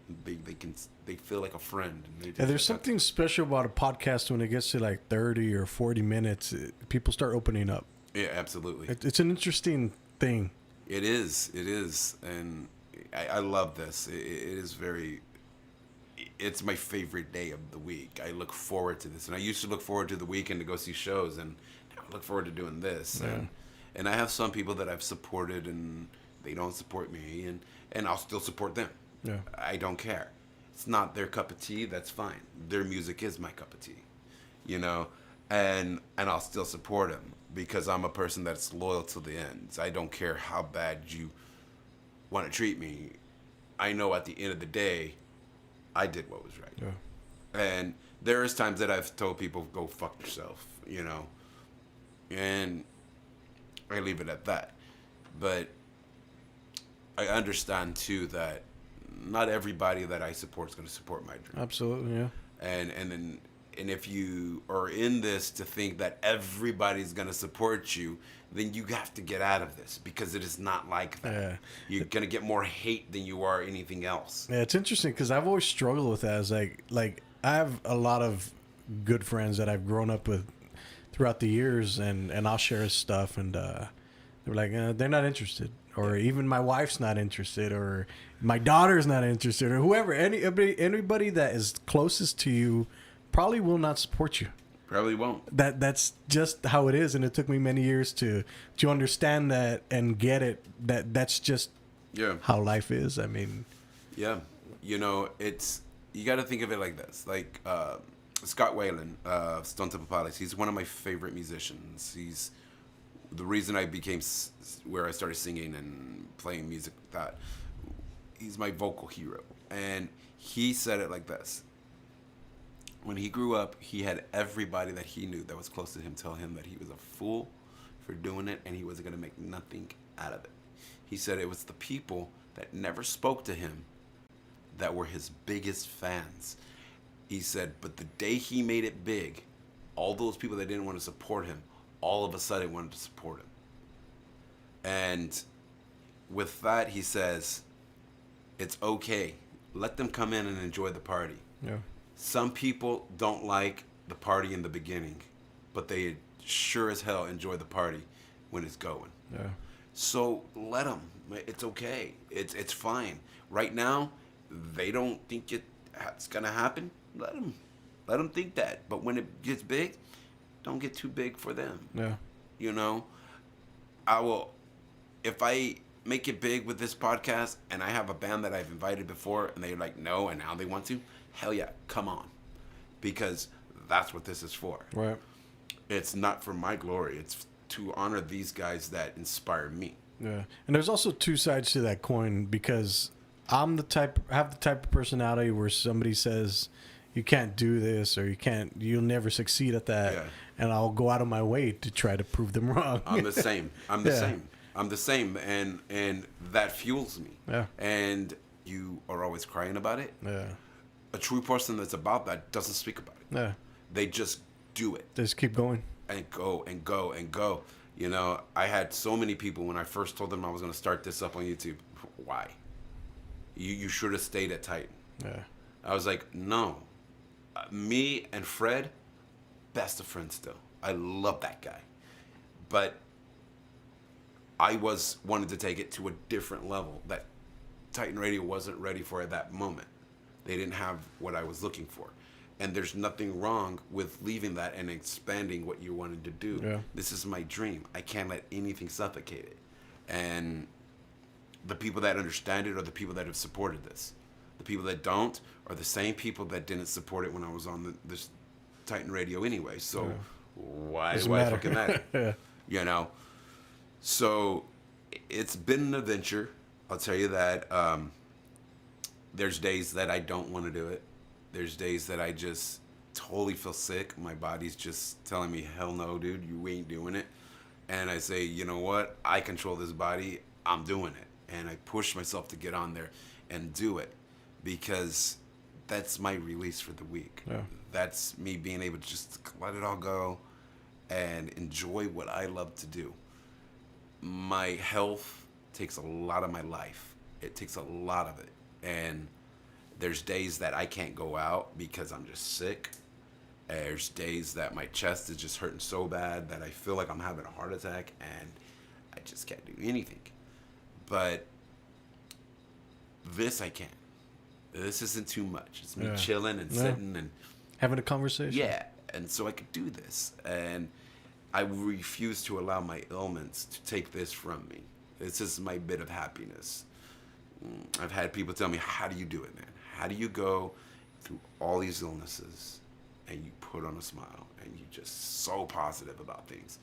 They feel like a friend. And Yeah, there's something special about a podcast when it gets to like 30 or 40 minutes. People start opening up. Yeah, absolutely. It's an interesting thing. It is, and I love this. It is very. It's my favorite day of the week. I look forward to this, and I used to look forward to the weekend to go see shows, and now I look forward to doing this. Yeah. And I have some people that I've supported, and they don't support me, and I'll still support them. Yeah. I don't care. It's not their cup of tea. That's fine. Their music is my cup of tea, and I'll still support them because I'm a person that's loyal to the end. I don't care how bad you want to treat me. I know at the end of the day, I did what was right. Yeah. And there is times that I've told people, go fuck yourself, and I leave it at that. But I understand too that not everybody that I support is going to support my dream. Absolutely, yeah. And if you are in this to think that everybody's going to support you, then you have to get out of this because it is not like that. Yeah. You're going to get more hate than you are anything else. Yeah, it's interesting because I've always struggled with that. It's like I have a lot of good friends that I've grown up with throughout the years, and I'll share his stuff, and they're like, they're not interested, or even my wife's not interested, or my daughter's not interested, or whoever, anybody that is closest to you probably will not support you. Probably won't. That's just how it is, and it took me many years to understand that and get it. That's just how life is. I mean, yeah, it's you got to think of it like this. Like Scott Weiland, Stone Temple Pilots. He's one of my favorite musicians. He's the reason I became where I started singing and playing music. That he's my vocal hero, and he said it like this. When he grew up, he had everybody that he knew that was close to him tell him that he was a fool for doing it and he wasn't going to make nothing out of it. He said it was the people that never spoke to him that were his biggest fans. He said, but the day he made it big, all those people that didn't want to support him, all of a sudden wanted to support him. And with that, he says, it's okay. Let them come in and enjoy the party. yeah. Some people don't like the party in the beginning, but they sure as hell enjoy the party when it's going. Yeah. So let them. It's okay. It's fine. Right now, they don't think it's gonna happen. Let them think that. But when it gets big, don't get too big for them. Yeah. I will. If I make it big with this podcast, and I have a band that I've invited before, and they're like no, and now they want to. Hell yeah, come on. Because that's what this is for. Right. It's not for my glory. It's to honor these guys that inspire me. Yeah. And there's also two sides to that coin because have the type of personality where somebody says you can't do this or you'll never succeed at that. Yeah. And I'll go out of my way to try to prove them wrong. I'm the same. I'm the same. And that fuels me. Yeah. And you are always crying about it. Yeah. A true person that's about that doesn't speak about it. Yeah. They just do it. Just keep going. And go and go and go. I had so many people when I first told them I was going to start this up on YouTube. Why? You should have stayed at Titan. Yeah. I was like, no. Me and Fred, best of friends still. I love that guy. But I wanted to take it to a different level that Titan Radio wasn't ready for at that moment. They didn't have what I was looking for. And there's nothing wrong with leaving that and expanding what you wanted to do. Yeah. This is my dream. I can't let anything suffocate it. And the people that understand it are the people that have supported this. The people that don't are the same people that didn't support it when I was on this Titan Radio anyway. So why fucking matter? Yeah. So it's been an adventure. I'll tell you that. There's days that I don't want to do it. There's days that I just totally feel sick. My body's just telling me, hell no, dude, you ain't doing it. And I say, you know what? I control this body. I'm doing it. And I push myself to get on there and do it because that's my release for the week. Yeah. That's me being able to just let it all go and enjoy what I love to do. My health takes a lot of my life. It takes a lot of it. And there's days that I can't go out because I'm just sick. There's days that my chest is just hurting so bad that I feel like I'm having a heart attack and I just can't do anything. But this I can. This isn't too much. It's me chilling and sitting and having a conversation. Yeah, and so I could do this. And I refuse to allow my ailments to take this from me. This is my bit of happiness. I've had people tell me, how do you do it, man? How do you go through all these illnesses and you put on a smile and you're just so positive about things?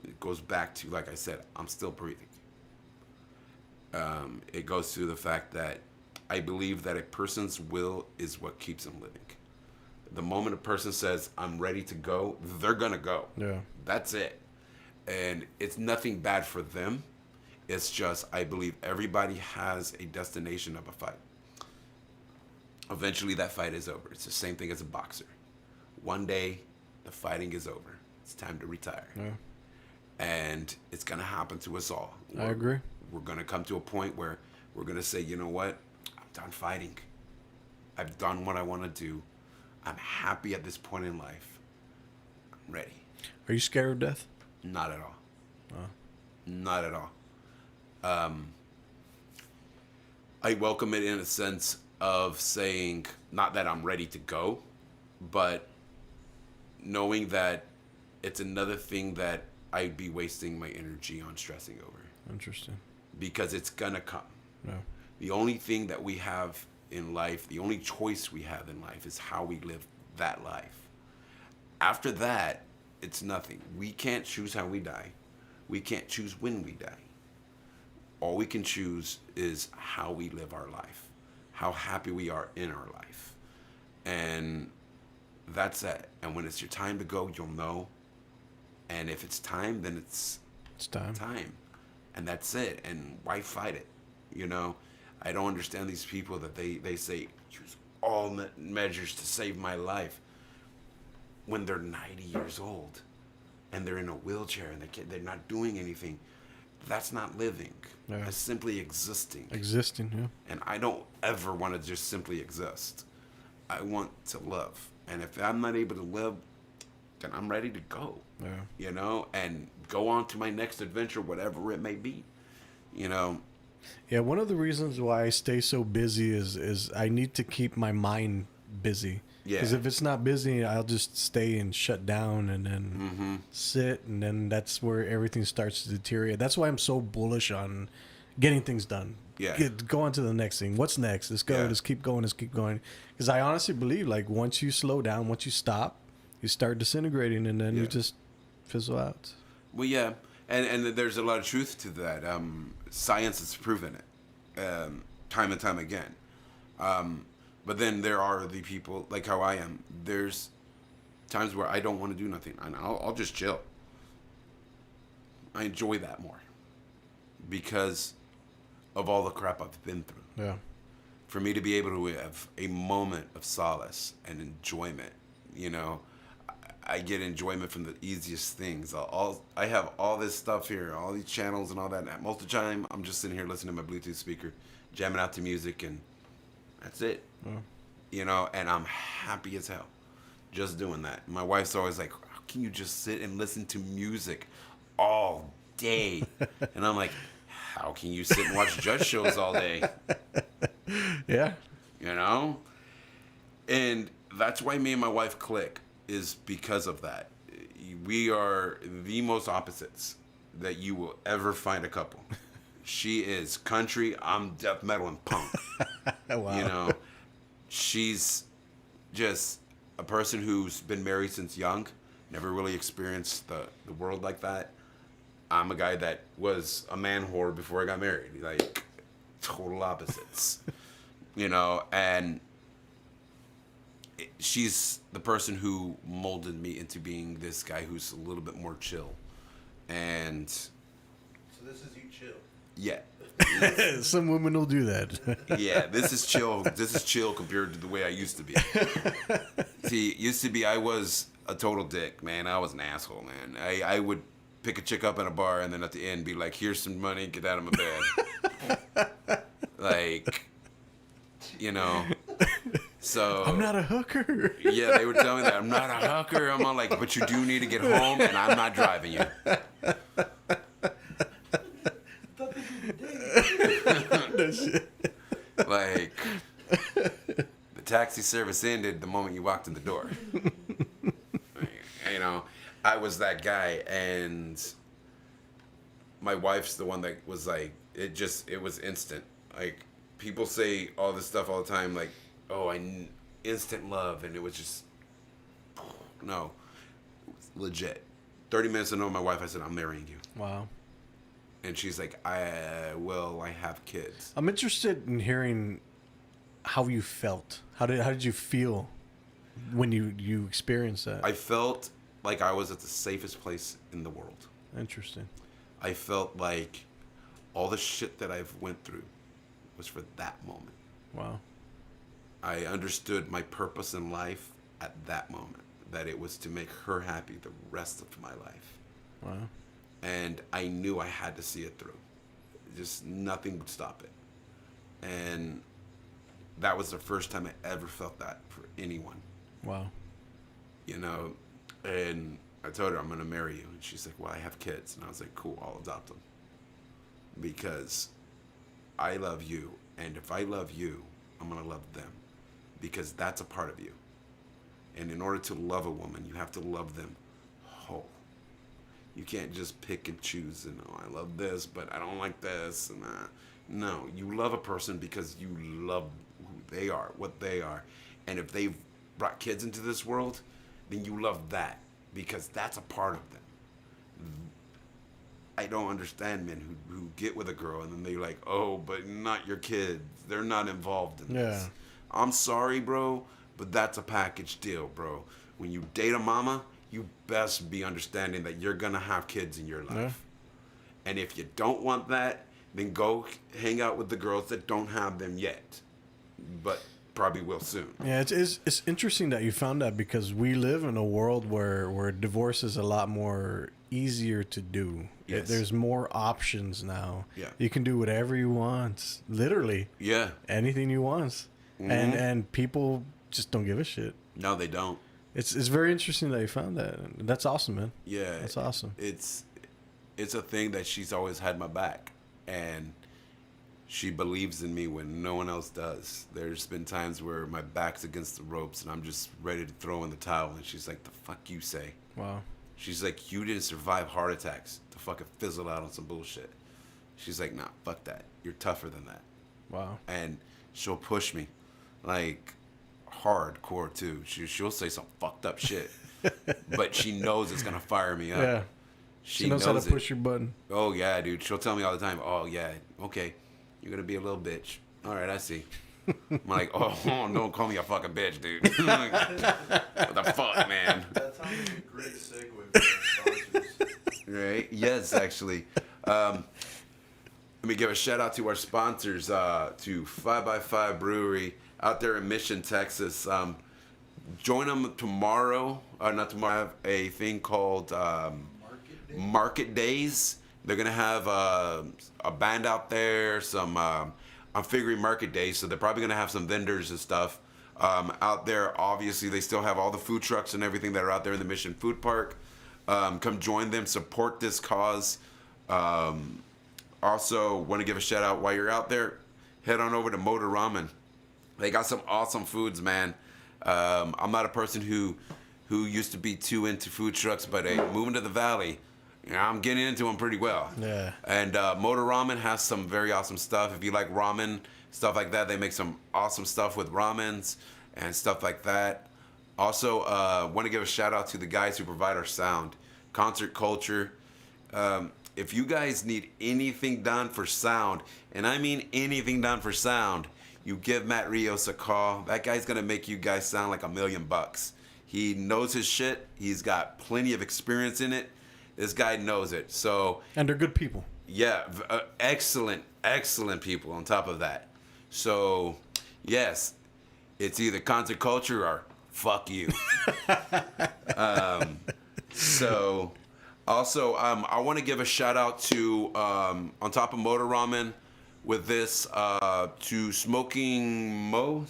It goes back to, like I said, I'm still breathing. It goes to the fact that I believe that a person's will is what keeps them living. The moment a person says, I'm ready to go, they're going to go. Yeah. That's it. And it's nothing bad for them. It's just, I believe everybody has a destination of a fight. Eventually that fight is over. It's the same thing as a boxer. One day, the fighting is over. It's time to retire. Yeah. And it's going to happen to us all. I agree. We're going to come to a point where we're going to say, you know what? I'm done fighting. I've done what I want to do. I'm happy at this point in life. I'm ready. Are you scared of death? Not at all. Not at all. I welcome it in a sense of saying, not that I'm ready to go, but knowing that it's another thing that I'd be wasting my energy on stressing over. Interesting. Because it's gonna come. No. The only thing that we have in life, the only choice we have in life is how we live that life. After that, it's nothing. We can't choose how we die. We can't choose when we die. All we can choose is how we live our life, how happy we are in our life. And that's it. And when it's your time to go, you'll know. And if it's time, then it's time. And that's it. And why fight it? You know, I don't understand these people that they say, use all measures to save my life when they're 90 years old and they're in a wheelchair and they're not doing anything. That's not living. Yeah. That's simply existing. Existing, yeah. And I don't ever want to just simply exist. I want to live. And if I'm not able to live, then I'm ready to go. Yeah. You know, and go on to my next adventure, whatever it may be. You know. Yeah, one of the reasons why I stay so busy is I need to keep my mind busy. Yeah. Because if it's not busy, I'll just stay and shut down and then sit, and then that's where everything starts to deteriorate. That's why I'm so bullish on getting things done. Yeah. Go on to the next thing. What's next? Let's go. Yeah. Let's keep going. Let's keep going. Because I honestly believe, like, once you slow down, once you stop, you start disintegrating, and then you just fizzle out. Well, yeah. And there's a lot of truth to that. Science has proven it time and time again. But then there are the people, like how I am. There's times where I don't want to do nothing. And I'll just chill. I enjoy that more. Because of all the crap I've been through. Yeah. For me to be able to have a moment of solace and enjoyment, you know, I get enjoyment from the easiest things. I have all this stuff here, all these channels and all that. And most of the time, I'm just sitting here listening to my Bluetooth speaker, jamming out to music, and that's it. Yeah. You know, and I'm happy as hell just doing that. My wife's always like, how can you just sit and listen to music all day? And I'm like, how can you sit and watch judge shows all day? Yeah. You know? And that's why me and my wife click, is because of that. We are the most opposites that you will ever find a couple. She is country, I'm death metal and punk. Wow. You know? She's just a person who's been married since young, never really experienced the world like that. I'm a guy that was a man whore before I got married. Like, total opposites. You know, and she's the person who molded me into being this guy who's a little bit more chill. And So this is you chill. yeah. Some women will do that. Yeah, this is chill. This is chill compared to the way I used to be. See, used to be I was a total dick, man. I was an asshole, man. I would pick a chick up in a bar and then at the end be like, here's some money, get out of my bed. Like, you know. So I'm not a hooker. yeah, they would tell me that I'm not a hooker. I'm all like, but you do need to get home, and I'm not driving you. Like, the taxi service ended the moment you walked in the door. You know, I was that guy, and my wife's the one that was like, it was instant. Like, people say all this stuff all the time, like, oh, instant love, and it was just, no, it was legit. 30 minutes to know my wife, I said, I'm marrying you. Wow. And she's like, I have kids. I'm interested in hearing how you felt. How did you feel when you experienced that? I felt like I was at the safest place in the world. Interesting. I felt like all the shit that I've went through was for that moment. Wow. I understood my purpose in life at that moment, that it was to make her happy the rest of my life. Wow. And I knew I had to see it through. Just nothing would stop it. And that was the first time I ever felt that for anyone. Wow. You know, and I told her, I'm going to marry you. And she's like, well, I have kids. And I was like, cool, I'll adopt them. Because I love you. And if I love you, I'm going to love them. Because that's a part of you. And in order to love a woman, you have to love them whole. You can't just pick and choose and, oh, I love this, but I don't like this. And no, you love a person because you love who they are, what they are. And if they've brought kids into this world, then you love that because that's a part of them. I don't understand men who get with a girl and then they're like, oh, but not your kids. They're not involved in this. I'm sorry, bro, but that's a package deal, bro. When you date a mama, you best be understanding that you're going to have kids in your life. Yeah. And if you don't want that, then go hang out with the girls that don't have them yet, but probably will soon. Yeah, it's interesting that you found that because we live in a world where divorce is a lot more easier to do. Yes. There's more options now. Yeah. You can do whatever you want, literally. Yeah. Anything you want. Mm-hmm. And people just don't give a shit. No, they don't. It's very interesting that you found that. That's awesome, man. Yeah. That's awesome. It's a thing that she's always had my back. And she believes in me when no one else does. There's been times where my back's against the ropes and I'm just ready to throw in the towel. And she's like, the fuck you say? Wow. She's like, you didn't survive heart attacks to fucking fizzle out on some bullshit. She's like, nah, fuck that. You're tougher than that. Wow. And she'll push me. Like, hardcore, too. She'll say some fucked up shit. But she knows it's going to fire me up. Yeah. She knows how to push your button. Oh, yeah, dude. She'll tell me all the time, oh, yeah, okay, you're going to be a little bitch. All right, I see. I'm like, oh, don't call me a fucking bitch, dude. Like, what the fuck, man? That sounds like a great segue for our sponsors. Right? Yes, actually. Let me give a shout out to our sponsors, to 5x5 Brewery out there in Mission, Texas. Join them tomorrow. Not tomorrow. I have a thing called Market Days. They're going to have a band out there, some... I'm figuring Market Days, so they're probably going to have some vendors and stuff out there. Obviously, they still have all the food trucks and everything that are out there in the Mission Food Park. Come join them, support this cause. Also, want to give a shout out while you're out there, head on over to Motor Ramen. They got some awesome foods, man. I'm not a person who used to be too into food trucks, but moving to the Valley, I'm getting into them pretty well. Yeah. And Motor Ramen has some very awesome stuff. If you like ramen, stuff like that, they make some awesome stuff with ramens and stuff like that. Also, want to give a shout out to the guys who provide our sound. Concert Culture. If you guys need anything done for sound, and I mean anything done for sound, you give Matt Rios a call. That guy's going to make you guys sound like $1 million. He knows his shit. He's got plenty of experience in it. This guy knows it. So, and they're good people. Yeah, excellent people on top of that. So, yes, it's either Concert Culture or fuck you. So, also, I want to give a shout out to, on top of Motor Ramen, with this to Smoking Mo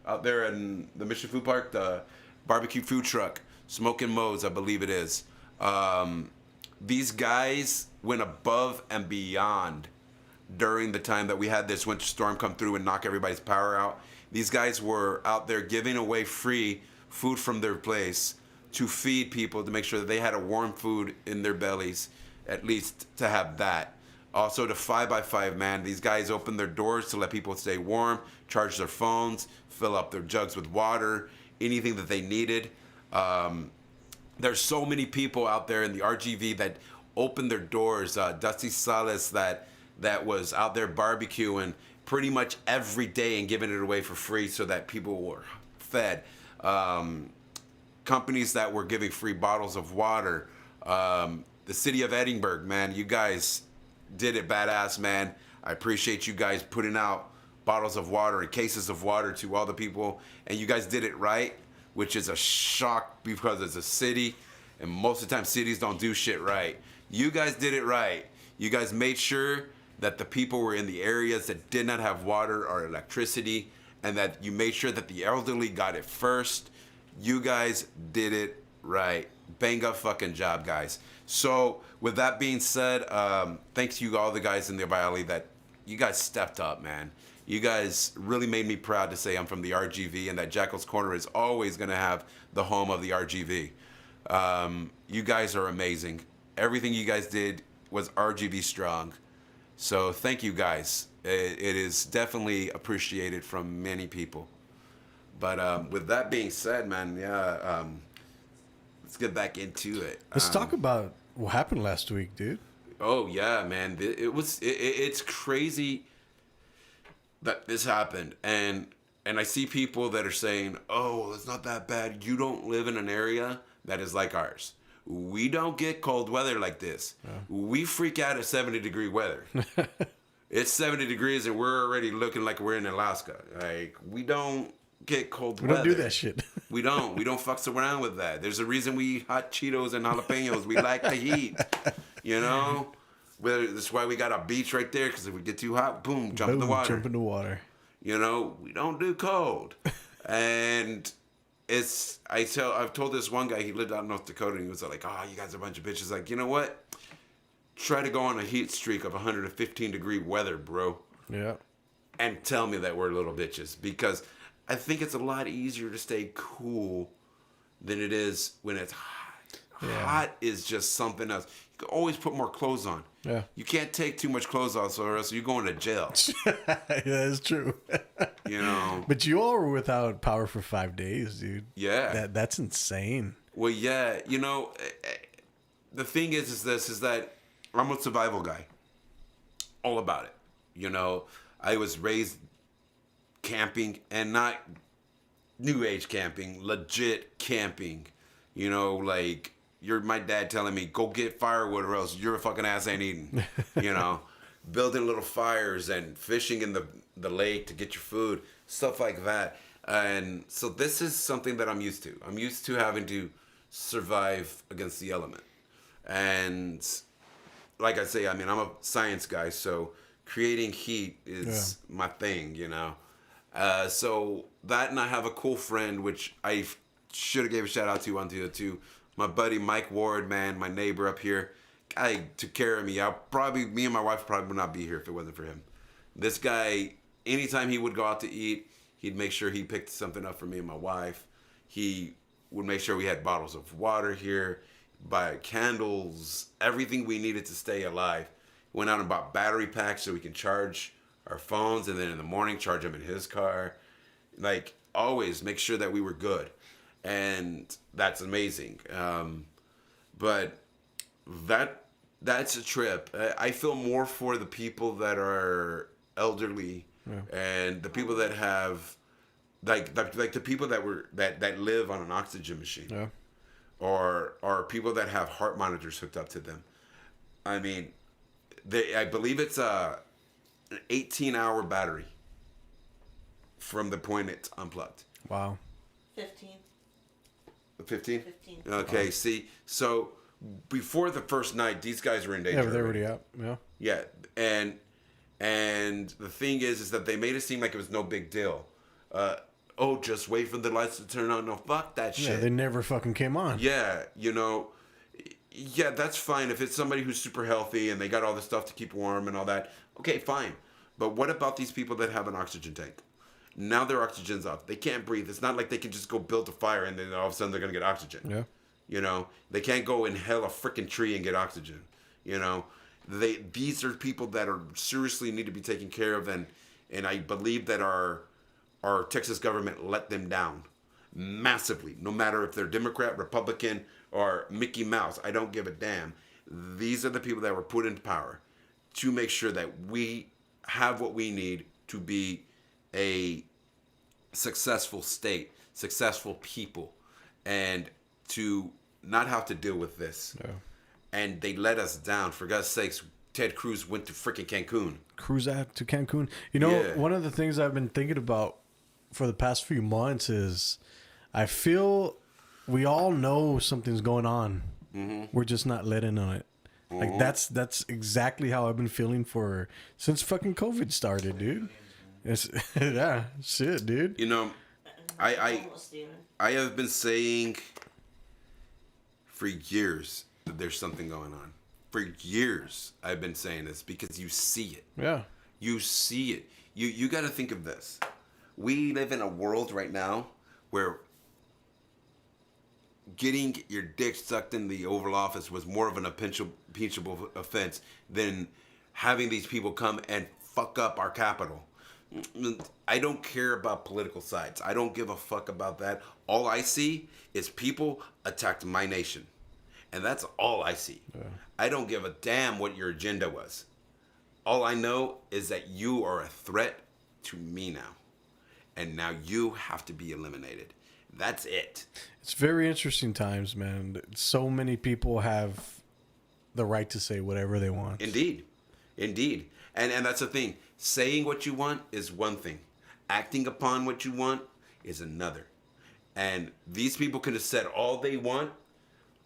out there in the Mission Food Park, the barbecue food truck, Smoking Mo's, I believe it is. These guys went above and beyond during the time that we had this winter storm come through and knock everybody's power out. These guys were out there giving away free food from their place to feed people, to make sure that they had a warm food in their bellies, at least to have that. Also, to 5x5, man, these guys opened their doors to let people stay warm, charge their phones, fill up their jugs with water, anything that they needed. There's so many people out there in the RGV that opened their doors. Dusty Salas that was out there barbecuing pretty much every day and giving it away for free so that people were fed. Companies that were giving free bottles of water. The city of Edinburgh, man, you guys did it badass, man. I appreciate you guys putting out bottles of water and cases of water to all the people. And you guys did it right, which is a shock because it's a city. And most of the time, cities don't do shit right. You guys did it right. You guys made sure that the people were in the areas that did not have water or electricity, and that you made sure that the elderly got it first. You guys did it right. Bang up fucking job, guys. So with that being said, thanks to you all the guys in the Valley that you guys stepped up, man. You guys really made me proud to say I'm from the RGV and that Jackal's Corner is always going to have the home of the RGV. You guys are amazing. Everything you guys did was RGV strong. So thank you guys. It is definitely appreciated from many people. But with that being said, man, yeah, let's get back into it. Let's talk about what happened last week, dude. Oh yeah, man, it's crazy that this happened, and I see people that are saying, "Oh, it's not that bad. You don't live in an area that is like ours. We don't get cold weather like this. Yeah. We freak out at 70-degree weather. It's 70 degrees and we're already looking like we're in Alaska. Like, we don't get cold weather. We don't do that shit. We don't fucks around with that. There's a reason we eat hot Cheetos and jalapenos. We like the heat, you know? That's why we got a beach right there, because if we get too hot, boom, jump in the water. Jump in the water. You know, we don't do cold. And I've told this one guy, he lived out in North Dakota, and he was like, "Oh, you guys are a bunch of bitches." Like, you know what? Try to go on a heat streak of 115-degree weather, bro. Yeah. And tell me that we're little bitches, because I think it's a lot easier to stay cool than it is when it's hot. Yeah. Hot is just something else. You can always put more clothes on. Yeah. You can't take too much clothes off, or else you're going to jail. Yeah, that's true. You know. But you all were without power for 5 days, dude. Yeah. That's insane. Well, yeah. You know, the thing is that I'm a survival guy. All about it. You know, I was raised camping, and not new age camping, legit camping. You know, like, you're my dad telling me, go get firewood or else your fucking ass ain't eating. You know, building little fires and fishing in the lake to get your food, stuff like that. And so this is something that I'm used to. I'm used to having to survive against the element. And like I say, I mean, I'm a science guy, so creating heat is my thing, you know. So that, and I have a cool friend, which I should have gave a shout out to on the two. My buddy Mike Ward, man, my neighbor up here, guy took care of me. Me and my wife probably would not be here if it wasn't for him. This guy, anytime he would go out to eat, he'd make sure he picked something up for me and my wife. He would make sure we had bottles of water here, buy candles, everything we needed to stay alive. Went out and bought battery packs so we can charge our phones, and then in the morning charge them in his car. Like, always make sure that we were good. And that's amazing. But that's a trip. I feel more for the people that are elderly, and the people that have like the people that live on an oxygen machine, or people that have heart monitors hooked up to them. I mean, I believe it's an 18-hour battery from the point it's unplugged. Wow. 15. 15? 15. Okay, wow. See, so before the first night, these guys were in danger. Yeah, they were already out. Yeah. Yeah, and And the thing is that they made it seem like it was no big deal. Just wait for the lights to turn on. No, fuck that shit. Yeah, they never fucking came on. Yeah, yeah, that's fine if it's somebody who's super healthy and they got all the stuff to keep warm and all that. Okay, fine. But what about these people that have an oxygen tank? Now their oxygen's off. They can't breathe. It's not like they can just go build a fire and then all of a sudden they're going to get oxygen. Yeah. They can't go inhale a freaking tree and get oxygen. These are people that are seriously need to be taken care of, and I believe that our Texas government let them down massively. No matter if they're Democrat, Republican, or Mickey Mouse, I don't give a damn. These are the people that were put into power to make sure that we have what we need to be a successful state, successful people, and to not have to deal with this. Yeah. And they let us down. For God's sakes, Ted Cruz went to freaking Cancun. Cruise out to Cancun. Yeah. One of the things I've been thinking about for the past few months is I feel we all know something's going on. Mm-hmm. We're just not letting on it. Mm-hmm. Like that's exactly how I've been feeling since fucking COVID started, dude. Yeah, shit, dude. I have been saying for years that there's something going on. For years, I've been saying this because you see it. Yeah. You see it. You got to think of this. We live in a world right now where getting your dick sucked in the Oval Office was more of an impeachable offense than having these people come and fuck up our Capitol. I don't care about political sides. I don't give a fuck about that. All I see is people attacked my nation. And that's all I see. Yeah. I don't give a damn what your agenda was. All I know is that you are a threat to me now. And now you have to be eliminated. That's it. It's very interesting times, man. So many people have the right to say whatever they want. Indeed. And that's the thing. Saying what you want is one thing. Acting upon what you want is another. And these people could have said all they want,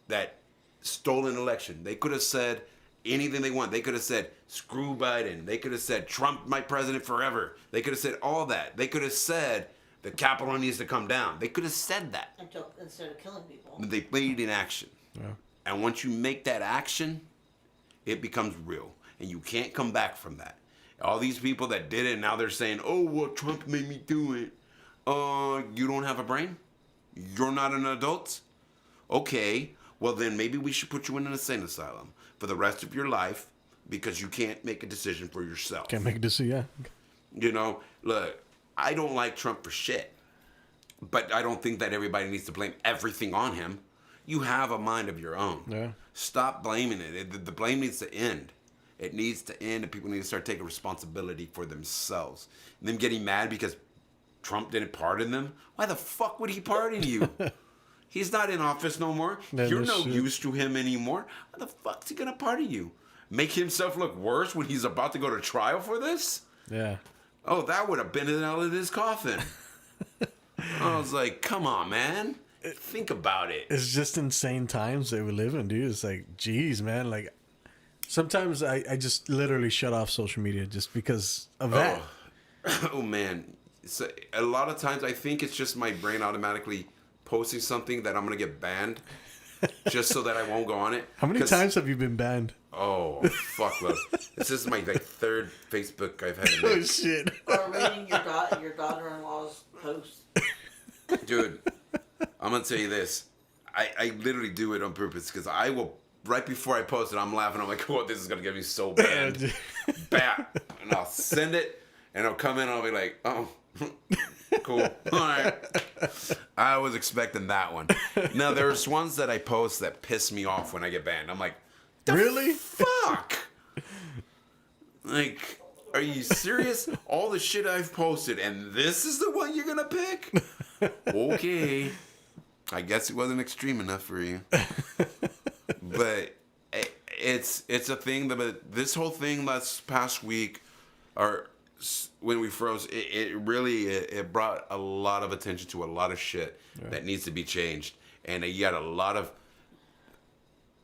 that stolen election. They could have said anything they want. They could have said, screw Biden. They could have said, Trump, my president forever. They could have said all that. They could have said, the Capitol needs to come down. They could have said that. Instead of killing people. But they played in action. Yeah. And once you make that action, it becomes real. And you can't come back from that. All these people that did it, now they're saying, oh, well, Trump made me do it. You don't have a brain? You're not an adult? Okay, well then maybe we should put you in an insane asylum for the rest of your life because you can't make a decision for yourself. Can't make a decision, yeah. Look, I don't like Trump for shit. But I don't think that everybody needs to blame everything on him. You have a mind of your own. Yeah. Stop blaming it. The blame needs to end. It needs to end, and people need to start taking responsibility for themselves. And them getting mad because Trump didn't pardon them? Why the fuck would he pardon you? He's not in office no more. You're no use to him anymore. Why the fuck's he gonna pardon you? Make himself look worse when he's about to go to trial for this? Yeah. Oh, that would have been it out of his coffin. I was like, come on, man. Think about it. It's just insane times that we live in, dude. It's like, geez, man. Like, sometimes I just literally shut off social media just because of that. Oh man. So, a lot of times I think it's just my brain automatically posting something that I'm going to get banned just so that I won't go on it. How many times have you been banned? Oh, fuck, look. This is my third Facebook I've had to make. Oh, shit. Or reading your daughter-in-law's post. Dude, I'm going to tell you this. I literally do it on purpose because I will, right before I post it, I'm laughing. I'm like, oh, this is going to get me so bad. Bam. And I'll send it, and I'll come in, and I'll be like, oh, cool. All right. I was expecting that one. Now, there's ones that I post that piss me off when I get banned. I'm like, really? Fuck. Like, are you serious? All the shit I've posted, and this is the one you're gonna pick? Okay. I guess it wasn't extreme enough for you. But it's a thing that this whole thing last past week, or when we froze, it really brought a lot of attention to a lot of shit that needs to be changed. And you got a lot of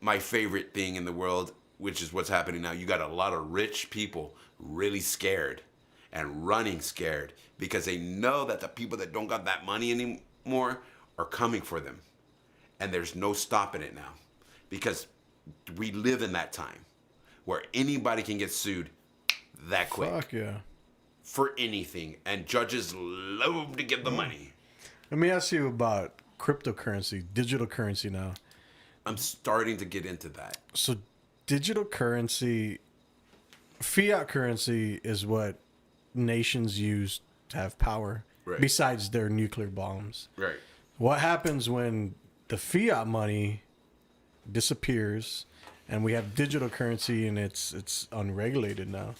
my favorite thing in the world which is what's happening now. You got a lot of rich people really scared and running scared because they know that the people that don't got that money anymore are coming for them. And there's no stopping it now because we live in that time where anybody can get sued that quick. Fuck yeah. For anything. And judges love to give the money. Let me ask you about cryptocurrency, digital currency now. I'm starting to get into that. So digital currency, fiat currency is what nations use to have power, Right. besides their nuclear bombs. Right. What happens when the fiat money disappears and we have digital currency and it's unregulated now?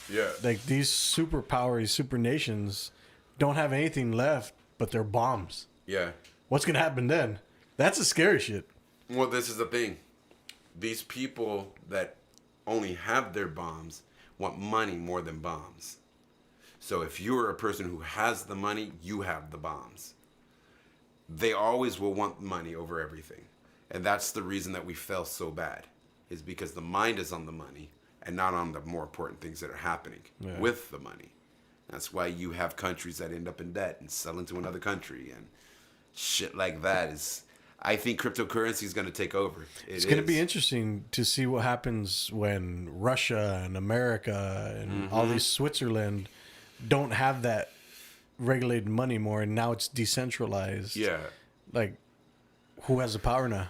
Yeah. Like these superpowers, super nations don't have anything left but their bombs. Yeah. What's going to happen then? That's a scary shit. Well, this is the thing. These people that only have their bombs want money more than bombs. So if you're a person who has the money, you have the bombs. They always will want money over everything. And that's the reason that we fell so bad, is because the mind is on the money and not on the more important things that are happening with the money. That's why you have countries that end up in debt and sell into another country and shit like that. I think cryptocurrency is going to take over. It's going to be interesting to see what happens when Russia and America and all these Switzerland don't have that regulated money more, and now it's decentralized. Yeah. Like, who has the power now?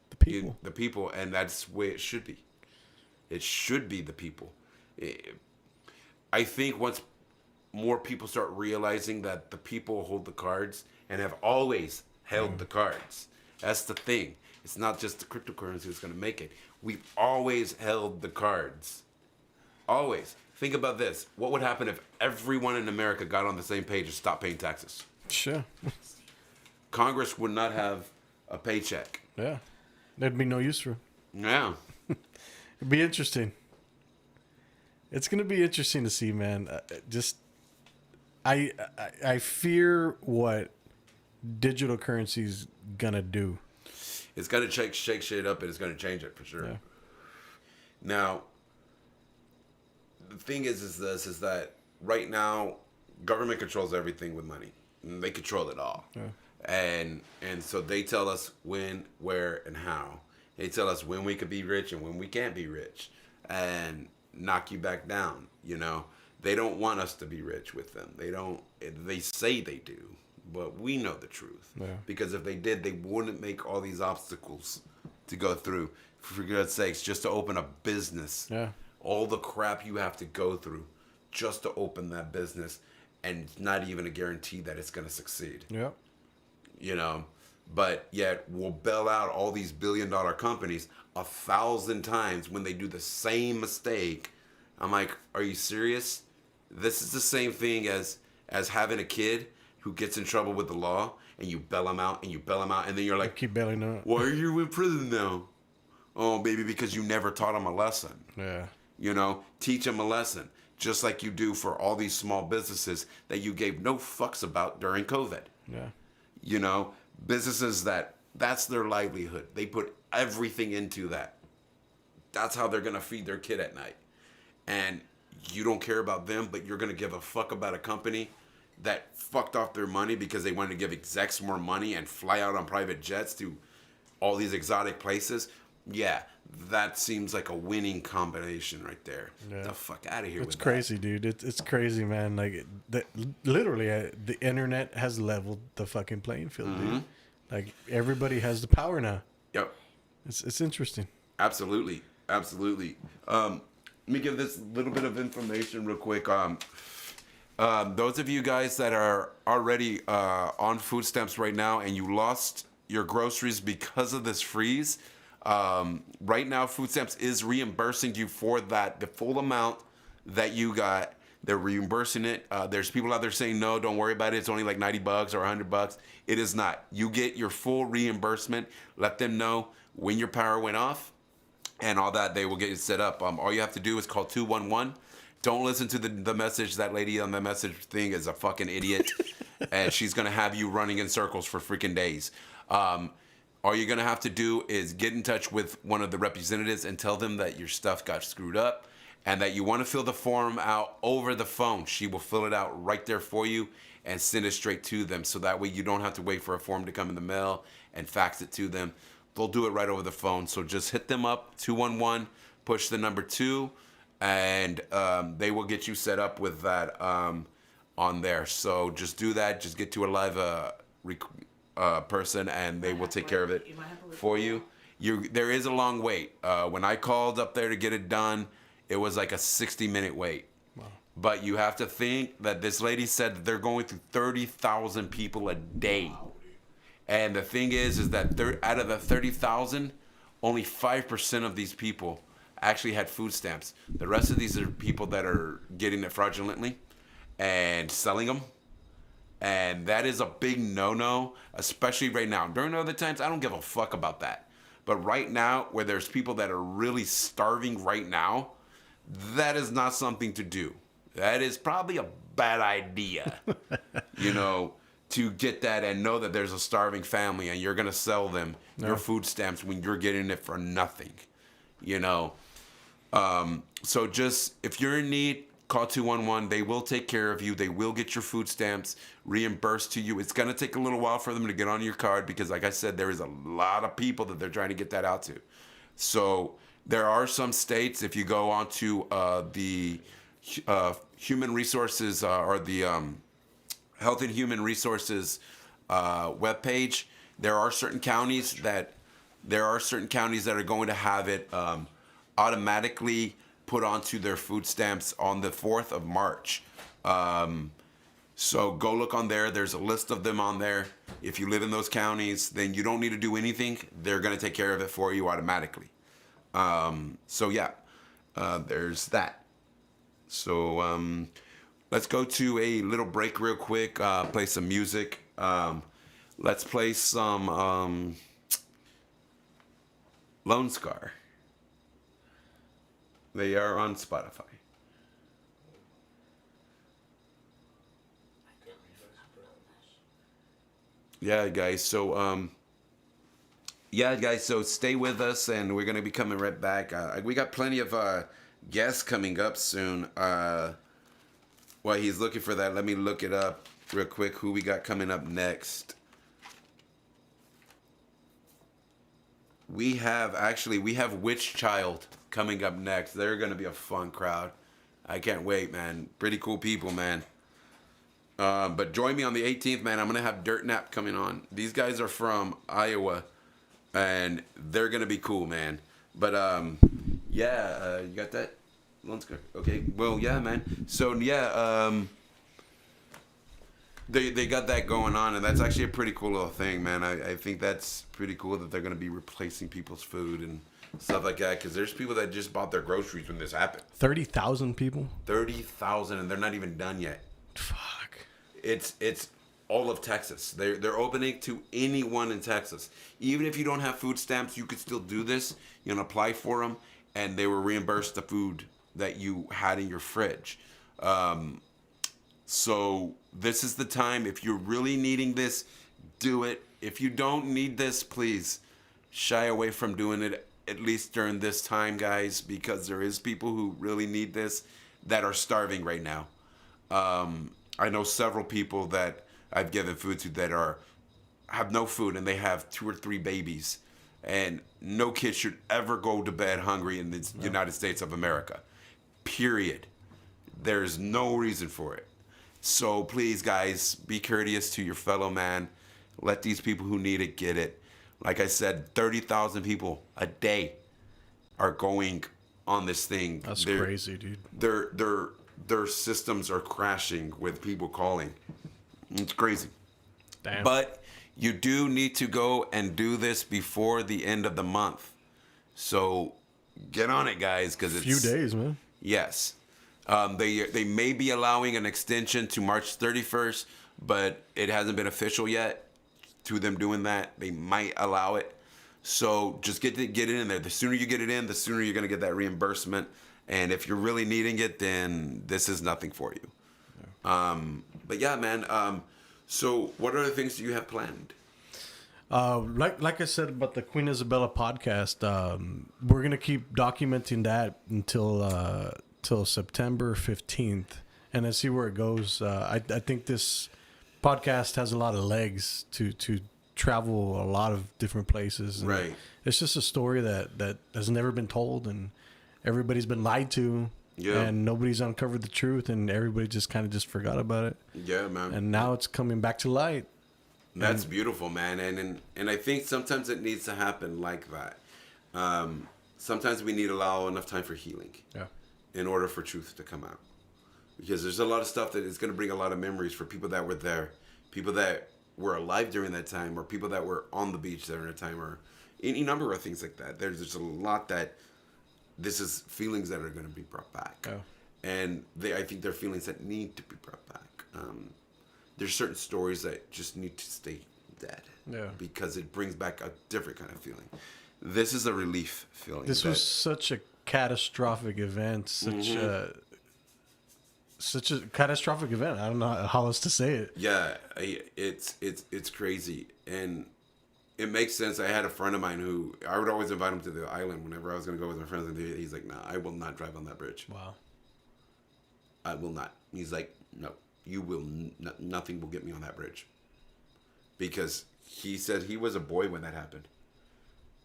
The people. The people, and that's the way it should be. It should be the people. I think once more people start realizing that the people hold the cards and have always held the cards. That's the thing. It's not just the cryptocurrency that's going to make it. We've always held the cards. Always. Think about this. What would happen if everyone in America got on the same page and stopped paying taxes? Sure. Congress would not have a paycheck. Yeah. There'd be no use for it. Yeah. It'd be interesting. It's going to be interesting to see, man. I fear what digital currency's going to do. It's going to shake shit up, and it's going to change it for sure. Yeah. Now, the thing is that right now, government controls everything with money. They control it all. Yeah. And so they tell us when, where, and how. They tell us when we could be rich and when we can't be rich, and knock you back down. You know, they don't want us to be rich with them. They don't. They say they do, but we know the truth. Yeah. Because if they did, they wouldn't make all these obstacles to go through. For God's sakes, just to open a business. Yeah. All the crap you have to go through just to open that business, and it's not even a guarantee that it's going to succeed. Yep. You know, but yet we'll bail out all these billion-dollar companies 1,000 times when they do the same mistake. I'm like, are you serious? This is the same thing as having a kid who gets in trouble with the law, and you bail him out, and you bail him out, and then you're like, Keep bailing out. why are you in prison now? Oh, baby, because you never taught him a lesson. Yeah. You know, teach them a lesson, just like you do for all these small businesses that you gave no fucks about during COVID. Yeah. You know, businesses that's their livelihood. They put everything into that. That's how they're going to feed their kid at night. And you don't care about them, but you're going to give a fuck about a company that fucked off their money because they wanted to give execs more money and fly out on private jets to all these exotic places. Yeah, that seems like a winning combination right there. Yeah. Get the fuck out of here. It's with crazy, dude. It's crazy, man. Like, literally, the internet has leveled the fucking playing field, dude. Like, everybody has the power now. That. Yep. It's interesting. Absolutely. Let me give this little bit of information real quick. Those of you guys that are already on food stamps right now and you lost your groceries because of this freeze, right now food stamps is reimbursing you for that, the full amount that you got. They're reimbursing it. There's people out there saying, no, don't worry about it. It's only like $90 or $100. It is not. You get your full reimbursement. Let them know when your power went off and all that. They will get it set up. All you have to do is call 211. Don't listen to the message. That lady on the message thing is a fucking idiot. And she's going to have you running in circles for freaking days. all you're going to have to do is get in touch with one of the representatives and tell them that your stuff got screwed up and that you want to fill the form out over the phone. She will fill it out right there for you and send it straight to them. So that way you don't have to wait for a form to come in the mail and fax it to them. They'll do it right over the phone. So just hit them up, 211, push the number 2, and they will get you set up with that on there. So just do that. Just get to a live person, and they will take care of it for you. There is a long wait. When I called up there to get it done, it was like a 60-minute wait. Wow. But you have to think that this lady said that they're going through 30,000 people a day. Wow. And the thing is that out of the 30,000, only 5% of these people actually had food stamps. The rest of these are people that are getting it fraudulently and selling them. And that is a big no-no, especially right now. During other times, I don't give a fuck about that. But right now, where there's people that are really starving right now, that is not something to do. That is probably a bad idea, to get that and know that there's a starving family and you're going to sell them your food stamps when you're getting it for nothing, So just, if you're in need, call 211. They will take care of you. They will get your food stamps reimbursed to you. It's going to take a little while for them to get on your card because, like I said, there is a lot of people that they're trying to get that out to. So there are some states, if you go onto the Human Resources or the Health and Human Resources webpage, there are certain counties that are going to have it automatically put onto their food stamps on the 4th of March. So go look on there. There's a list of them on there. If you live in those counties, then you don't need to do anything. They're going to take care of it for you automatically. There's that. So let's go to a little break real quick, play some music. Let's play some Lone Scar. They are on Spotify. Yeah, guys. So, so stay with us, and we're going to be coming right back. We got plenty of guests coming up soon. While he's looking for that, let me look it up real quick, who we got coming up next. We have Witch Child coming up next. They're going to be a fun crowd. I can't wait, man. Pretty cool people, man. But join me on the 18th, man. I'm going to have Dirt Nap coming on. These guys are from Iowa, and they're going to be cool, man. But, you got that? Okay. Well, yeah, man. So, they got that going on, and that's actually a pretty cool little thing, man. I think that's pretty cool that they're going to be replacing people's food and stuff like that, because there's people that just bought their groceries when this happened. 30,000 people? 30,000, and they're not even done yet. Fuck. It's all of Texas. They're opening to anyone in Texas. Even if you don't have food stamps, you could still do this. You can apply for them, and they will reimburse the food that you had in your fridge. So this is the time. If you're really needing this, do it. If you don't need this, please shy away from doing it, at least during this time, guys, because there is people who really need this that are starving right now. I know several people that I've given food to that have no food, and they have 2 or 3 babies. And no kid should ever go to bed hungry in the United States of America. Period. There's no reason for it. So please, guys, be courteous to your fellow man. Let these people who need it get it. Like I said, 30,000 people a day are going on this thing. That's crazy, dude. Their systems are crashing with people calling. It's crazy. Damn. But you do need to go and do this before the end of the month. So get on it, guys, because it's... few days, man. Yes. They may be allowing an extension to March 31st, but it hasn't been official yet to them doing that. They might allow it. So just get it in there. The sooner you get it in, the sooner you're going to get that reimbursement. And if you're really needing it, then this is nothing for you. Yeah. But yeah, man. So what other things do you have planned? Like I said about the Queen Isabella podcast, we're gonna keep documenting that until till September 15th, and then see where it goes. I think this podcast has a lot of legs to travel a lot of different places. And Right. it's just a story that has never been told, and everybody's been lied to. Yeah. And nobody's uncovered the truth, and everybody just kind of just forgot about it. Yeah, man. And now it's coming back to light. That's beautiful, man. And I think sometimes it needs to happen like that. Sometimes we need to allow enough time for healing. Yeah. In order for truth to come out. Because there's a lot of stuff that is going to bring a lot of memories for people that were there, people that were alive during that time, or people that were on the beach during that time, or any number of things like that. There's just a lot that this is feelings that are going to be brought back. Oh. And I think they're feelings that need to be brought back. There's certain stories that just need to stay dead. Yeah. Because it brings back a different kind of feeling. This is a relief feeling. This was such a catastrophic event, such a catastrophic event. I don't know how else to say it. Yeah, it's crazy, and it makes sense. I had a friend of mine who I would always invite him to the island whenever I was going to go with my friends, and he's like, "No, I will not drive on that bridge. Wow. I will not." He's like, "No, you will. Nothing will get me on that bridge," because he said he was a boy when that happened,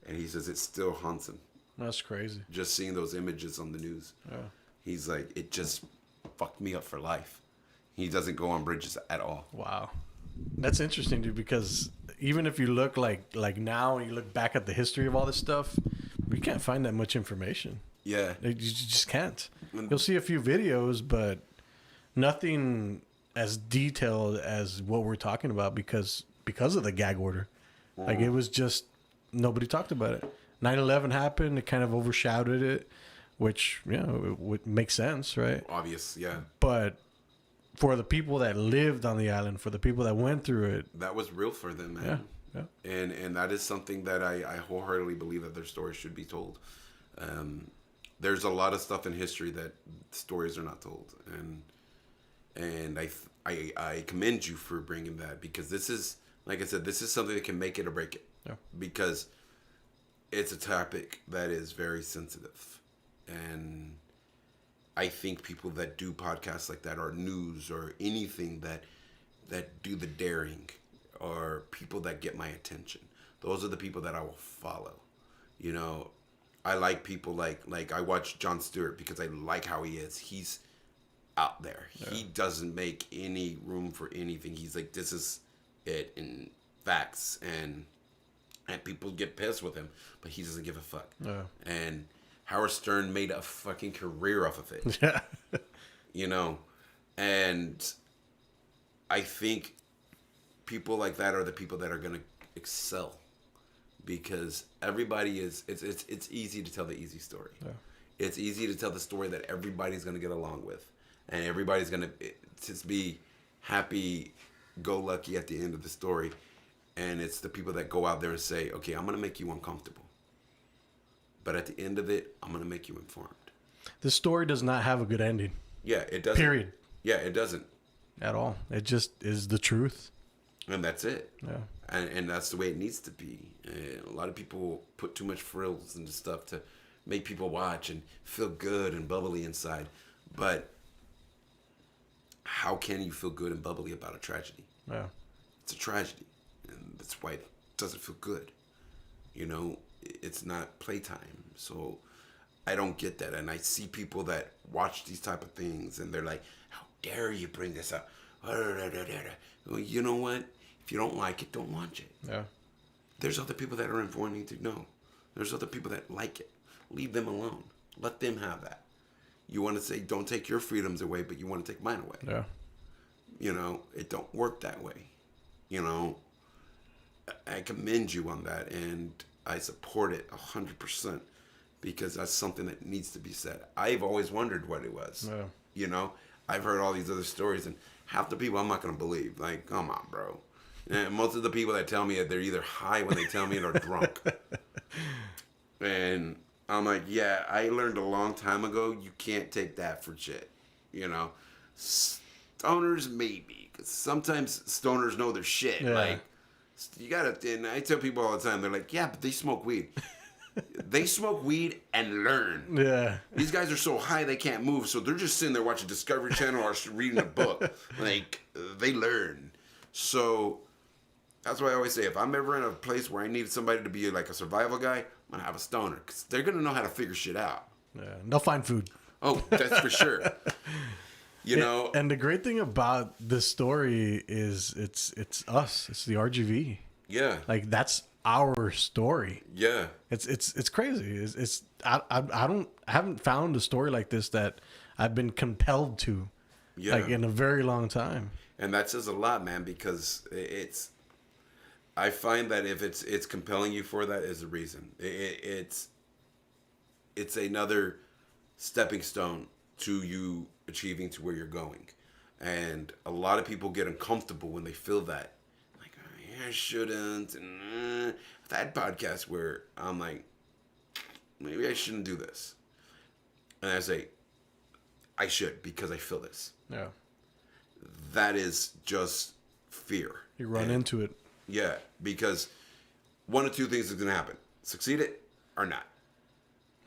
and he says it still haunts him. That's crazy. Just seeing those images on the news. Yeah. He's like, it just fucked me up for life. He doesn't go on bridges at all. Wow. That's interesting, dude, because even if you look like now and you look back at the history of all this stuff, we can't find that much information. Yeah. You just can't. You'll see a few videos, but nothing as detailed as what we're talking about because of the gag order. Like, it was just, nobody talked about it. 9/11 happened. It kind of overshadowed it, which, you know, it would make sense, right? Obvious, yeah. But for the people that lived on the island, for the people that went through it, That was real for them, man. yeah. And that is something that I wholeheartedly believe that their stories should be told. There's a lot of stuff in history that stories are not told, and I commend you for bringing that, because this is, like I said, this is something that can make it or break it. Yeah. Because it's a topic that is very sensitive, and I think people that do podcasts like that, or news, or anything that do the daring, are people that get my attention. Those are the people that I will follow. You know, I like people like I watch Jon Stewart because I like how he is. He's out there. Yeah. He doesn't make any room for anything. He's like, this is it in facts, and people get pissed with him, but he doesn't give a fuck. Yeah. And Howard Stern made a fucking career off of it. Yeah. You know, and I think people like that are the people that are going to excel, because everybody is, it's easy to tell the easy story. Yeah. It's easy to tell the story that everybody's going to get along with, and everybody's going to just be happy-go-lucky at the end of the story. And it's the people that go out there and say, okay, I'm going to make you uncomfortable, but at the end of it, I'm going to make you informed. This story does not have a good ending. Yeah, it doesn't. Period. Yeah, it doesn't. At all. It just is the truth. And that's it. Yeah. And that's the way it needs to be. And a lot of people put too much frills into stuff to make people watch and feel good and bubbly inside. But how can you feel good and bubbly about a tragedy? Yeah. It's a tragedy. And that's why it doesn't feel good. You know, it's not playtime. So I don't get that. And I see people that watch these type of things and they're like, how dare you bring this up? Well, you know what? If you don't like it, don't watch it. Yeah. There's other people that are informed to know. There's other people that like it. Leave them alone. Let them have that. You want to say, don't take your freedoms away, but you want to take mine away. Yeah. You know, it don't work that way. You know, I commend you on that, and I support it 100%, because that's something that needs to be said. I've always wondered what it was. Yeah. You know, I've heard all these other stories, and half the people I'm not going to believe. Like, come on, bro. And most of the people that tell me that they're either high when they tell me it or drunk. And I'm like, yeah, I learned a long time ago, you can't take that for shit. You know, stoners maybe, because sometimes stoners know their shit. Yeah. Like, You gotta, and I tell people all the time, they're like, yeah, but they smoke weed. They smoke weed and learn. Yeah. These guys are so high they can't move, so they're just sitting there watching Discovery Channel or reading a book. Like, they learn. So that's why I always say, if I'm ever in a place where I need somebody to be like a survival guy, I'm gonna have a stoner, because they're gonna know how to figure shit out. Yeah. They'll find food. Oh, that's for sure. You know, And the great thing about this story is it's us. It's the RGV. yeah, Like that's our story. yeah, It's crazy. I haven't found a story like this that I've been compelled to, yeah. like in a very long time. And that says a lot, man, because I find that if it's compelling you for that is the reason. It's another stepping stone to you achieving to where you're going. And a lot of people get uncomfortable when they feel that. Like, oh, yeah, I shouldn't. And I've had podcasts where I'm like, maybe I shouldn't do this. And I say, I should, because I feel this. Yeah. That is just fear. You run And- into it. Yeah, because one of two things is going to happen. Succeed it or not.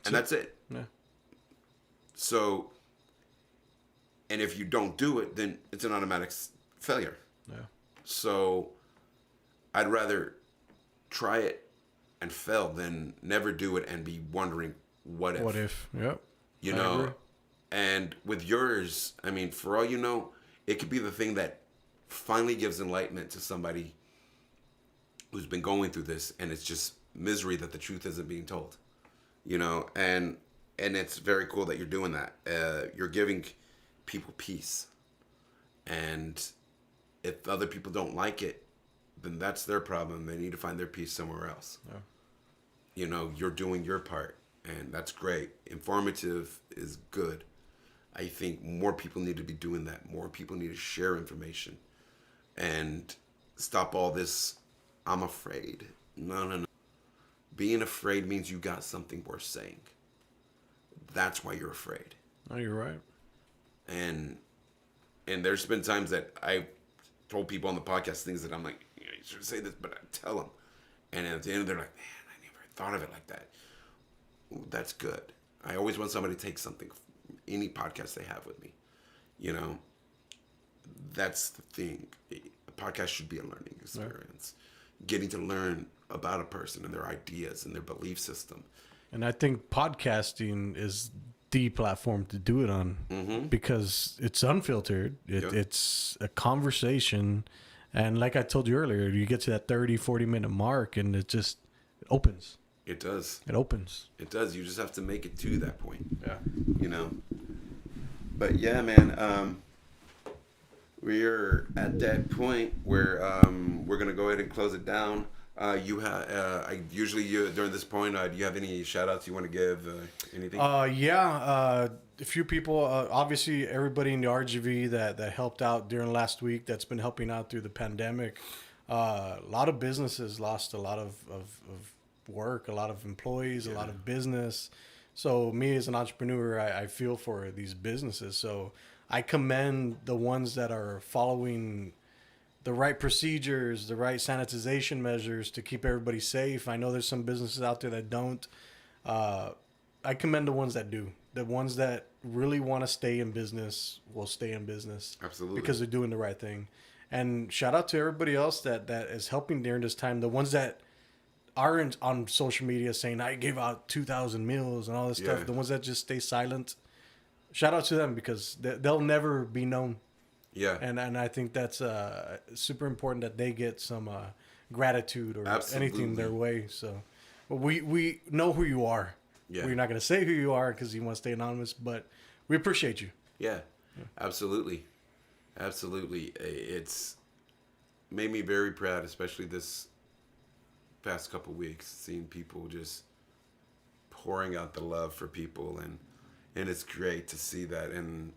And that's it. Yeah. So, and if you don't do it, then it's an automatic failure. Yeah. So, I'd rather try it and fail than never do it and be wondering what if. What if? Yep. You I know? agree. And with yours, I mean, for all you know, it could be the thing that finally gives enlightenment to somebody who's been going through this, and it's just misery that the truth isn't being told. You know, and it's very cool that you're doing that. You're giving people peace. And if other people don't like it, then that's their problem. They need to find their peace somewhere else. Yeah. You know, you're doing your part, and that's great. Informative is good. I think more people need to be doing that. More people need to share information and stop all this, I'm afraid. No. Being afraid means you got something worth saying. That's why you're afraid. Oh, you're right. And there's been times that I told people on the podcast things that I'm like, you should say this, but I tell them. And at the end, they're like, man, I never thought of it like that. Ooh, that's good. I always want somebody to take something from any podcast they have with me. You know, that's the thing. A podcast should be a learning experience. Right. Getting to learn about a person and their ideas and their belief system. And I think podcasting is the platform to do it on because it's unfiltered. It's a conversation. And like I told you earlier, you get to that 30, 40-minute mark and it just opens. It does. It opens. It does. You just have to make it to that point. Yeah. You know. But yeah, man, we're at that point where we're going to go ahead and close it down. You have during this point, do you have any shout outs you want to give? Anything? A few people, obviously everybody in the RGV that helped out during last week, that's been helping out through the pandemic. A lot of businesses lost a lot of work, a lot of employees, a lot of business. So me as an entrepreneur, I feel for these businesses. So I commend the ones that are following the right procedures, the right sanitization measures to keep everybody safe. I know there's some businesses out there that don't. I commend the ones that do. The ones that really want to stay in business will stay in business. Absolutely. Because they're doing the right thing. And shout out to everybody else that is helping during this time. The ones that aren't on social media saying, I gave out 2,000 meals and all this stuff. The ones that just stay silent. Shout out to them because they'll never be known. Yeah. And I think that's super important that they get some gratitude or anything their way. So we know who you are. Yeah. We're not going to say who you are because you want to stay anonymous, but we appreciate you. Yeah. Absolutely. Absolutely. It's made me very proud, especially this past couple weeks, seeing people just pouring out the love for people. And it's great to see that. And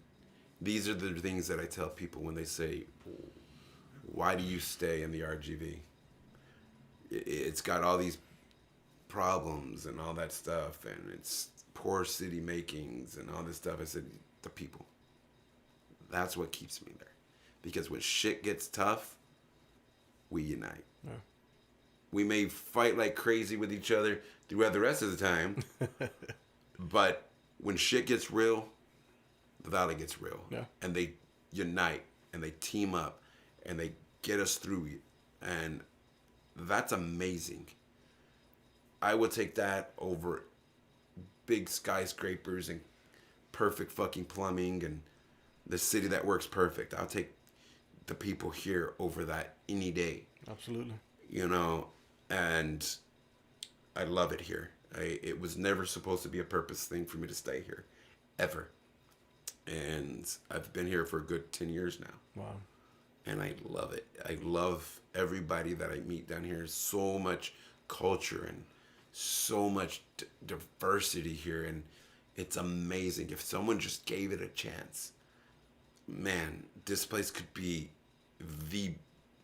these are the things that I tell people when they say, why do you stay in the RGV? It's got all these problems and all that stuff, and it's poor city makings and all this stuff. I said, the people. That's what keeps me there. Because when shit gets tough, we unite. Yeah. We may fight like crazy with each other throughout the rest of the time. But when shit gets real, the valley gets real. Yeah. And they unite and they team up and they get us through it. And that's amazing. I would take that over big skyscrapers and perfect fucking plumbing and the city that works perfect. I'll take the people here over that any day. Absolutely. You know, and I love it here. It was never supposed to be a purpose thing for me to stay here, ever. And I've been here for a good 10 years now. Wow. And I love it. I love everybody that I meet down here. So much culture and so much diversity here. And it's amazing. If someone just gave it a chance, man, this place could be the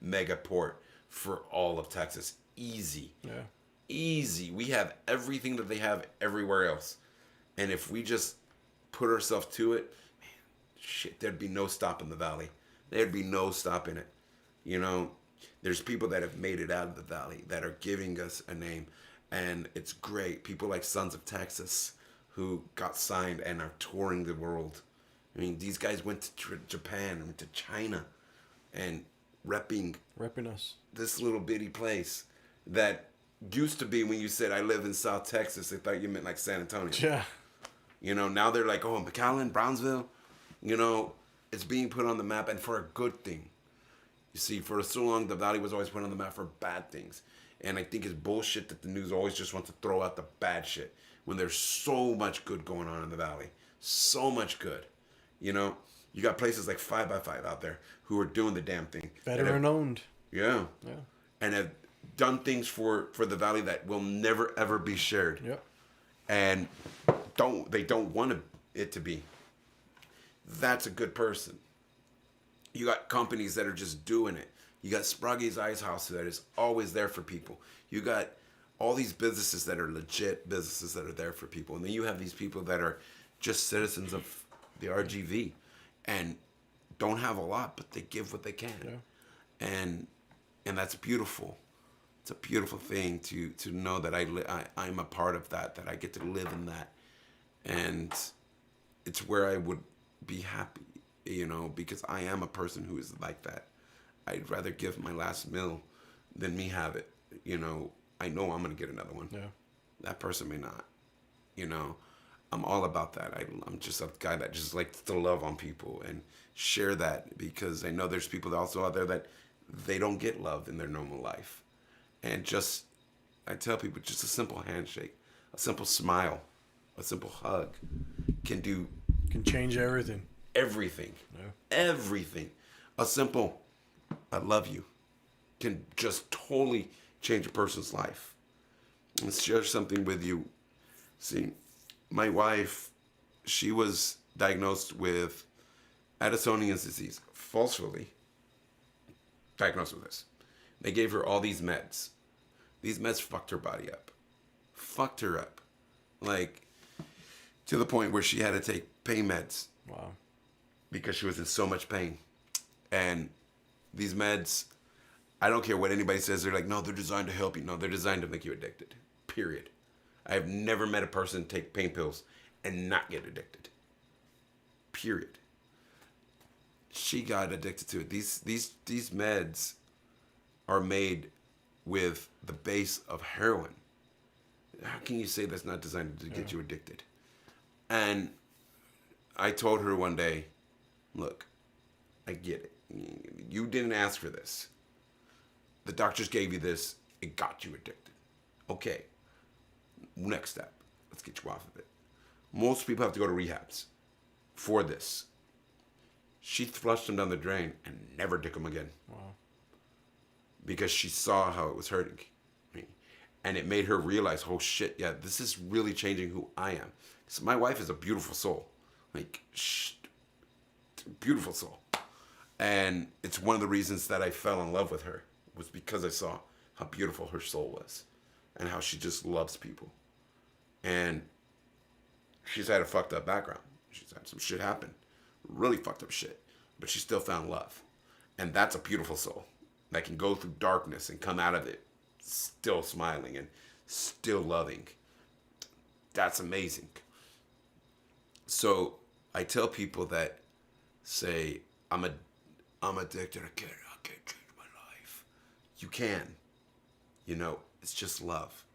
mega port for all of Texas. Easy. Yeah. Easy. We have everything that they have everywhere else. And if we just put ourselves to it, man, shit, there'd be no stopping the valley. There'd be no stopping it. You know, there's people that have made it out of the valley that are giving us a name. And it's great. People like Sons of Texas who got signed and are touring the world. I mean, these guys went to Japan, went to China, and repping us. this little bitty place that used to be, when you said I live in South Texas, they thought you meant like San Antonio. Yeah. You know, now they're like, oh, McAllen, Brownsville. You know, it's being put on the map, and for a good thing. You see, for so long, the valley was always put on the map for bad things. And I think it's bullshit that the news always just wants to throw out the bad shit when there's so much good going on in the valley. So much good. You know, you got places like 5x5 out there who are doing the damn thing. Veteran owned. Yeah. Yeah. And have done things for the valley that will never ever be shared. Yep. And they don't want it to be. That's a good person. You got companies that are just doing it. You got Sproggy's Ice House that is always there for people. You got all these businesses that are legit businesses that are there for people. And then you have these people that are just citizens of the RGV and don't have a lot, but they give what they can. Yeah. And that's beautiful. It's a beautiful thing to know that I'm a part of that I get to live in that. And it's where I would be happy, you know, because I am a person who is like that. I'd rather give my last meal than me have it. You know, I know I'm going to get another one. Yeah. That person may not. You know, I'm all about that. I'm just a guy that just likes to love on people and share that, because I know there's people also out there that they don't get love in their normal life. And just, I tell people, just a simple handshake, a simple smile, a simple hug can change everything. Everything. Yeah. Everything. A simple I love you can just totally change a person's life. Let's share something with you. See, my wife, she was diagnosed with Addisonian's disease, falsely diagnosed with this. They gave her all these meds. These meds fucked her body up. Fucked her up. Like, to the point where she had to take pain meds. Wow. Because she was in so much pain. And these meds, I don't care what anybody says. They're like, no, they're designed to help you. No, they're designed to make you addicted. Period. I've never met a person take pain pills and not get addicted. Period. She got addicted to it. These meds are made with the base of heroin. How can you say that's not designed to get you addicted? And I told her one day, look, I get it. You didn't ask for this. The doctors gave you this. It got you addicted. Okay. Next step. Let's get you off of it. Most people have to go to rehabs for this. She flushed them down the drain and never took them again. Wow. Because she saw how it was hurting me. And it made her realize, oh shit, yeah, this is really changing who I am. So my wife is a beautiful soul. Like, beautiful soul. And it's one of the reasons that I fell in love with her, was because I saw how beautiful her soul was and how she just loves people. And she's had a fucked up background. She's had some shit happen. Really fucked up shit. But she still found love. And that's a beautiful soul that can go through darkness and come out of it still smiling and still loving. That's amazing. So I tell people that say, I'm addicted, I can't change my life. You can. You know, it's just love.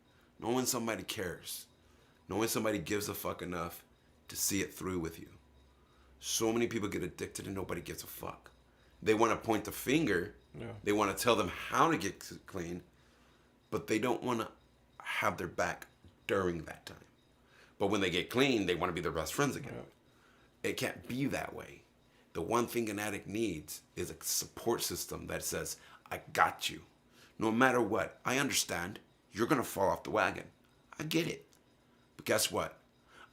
Knowing somebody cares. Knowing somebody gives a fuck enough to see it through with you. So many people get addicted and nobody gives a fuck. They want to point the finger. Yeah. They want to tell them how to get clean, but they don't want to have their back during that time. But when they get clean, they want to be their best friends again. Yeah. It can't be that way. The one thing an addict needs is a support system that says, I got you. No matter what, I understand. You're going to fall off the wagon. I get it. But guess what?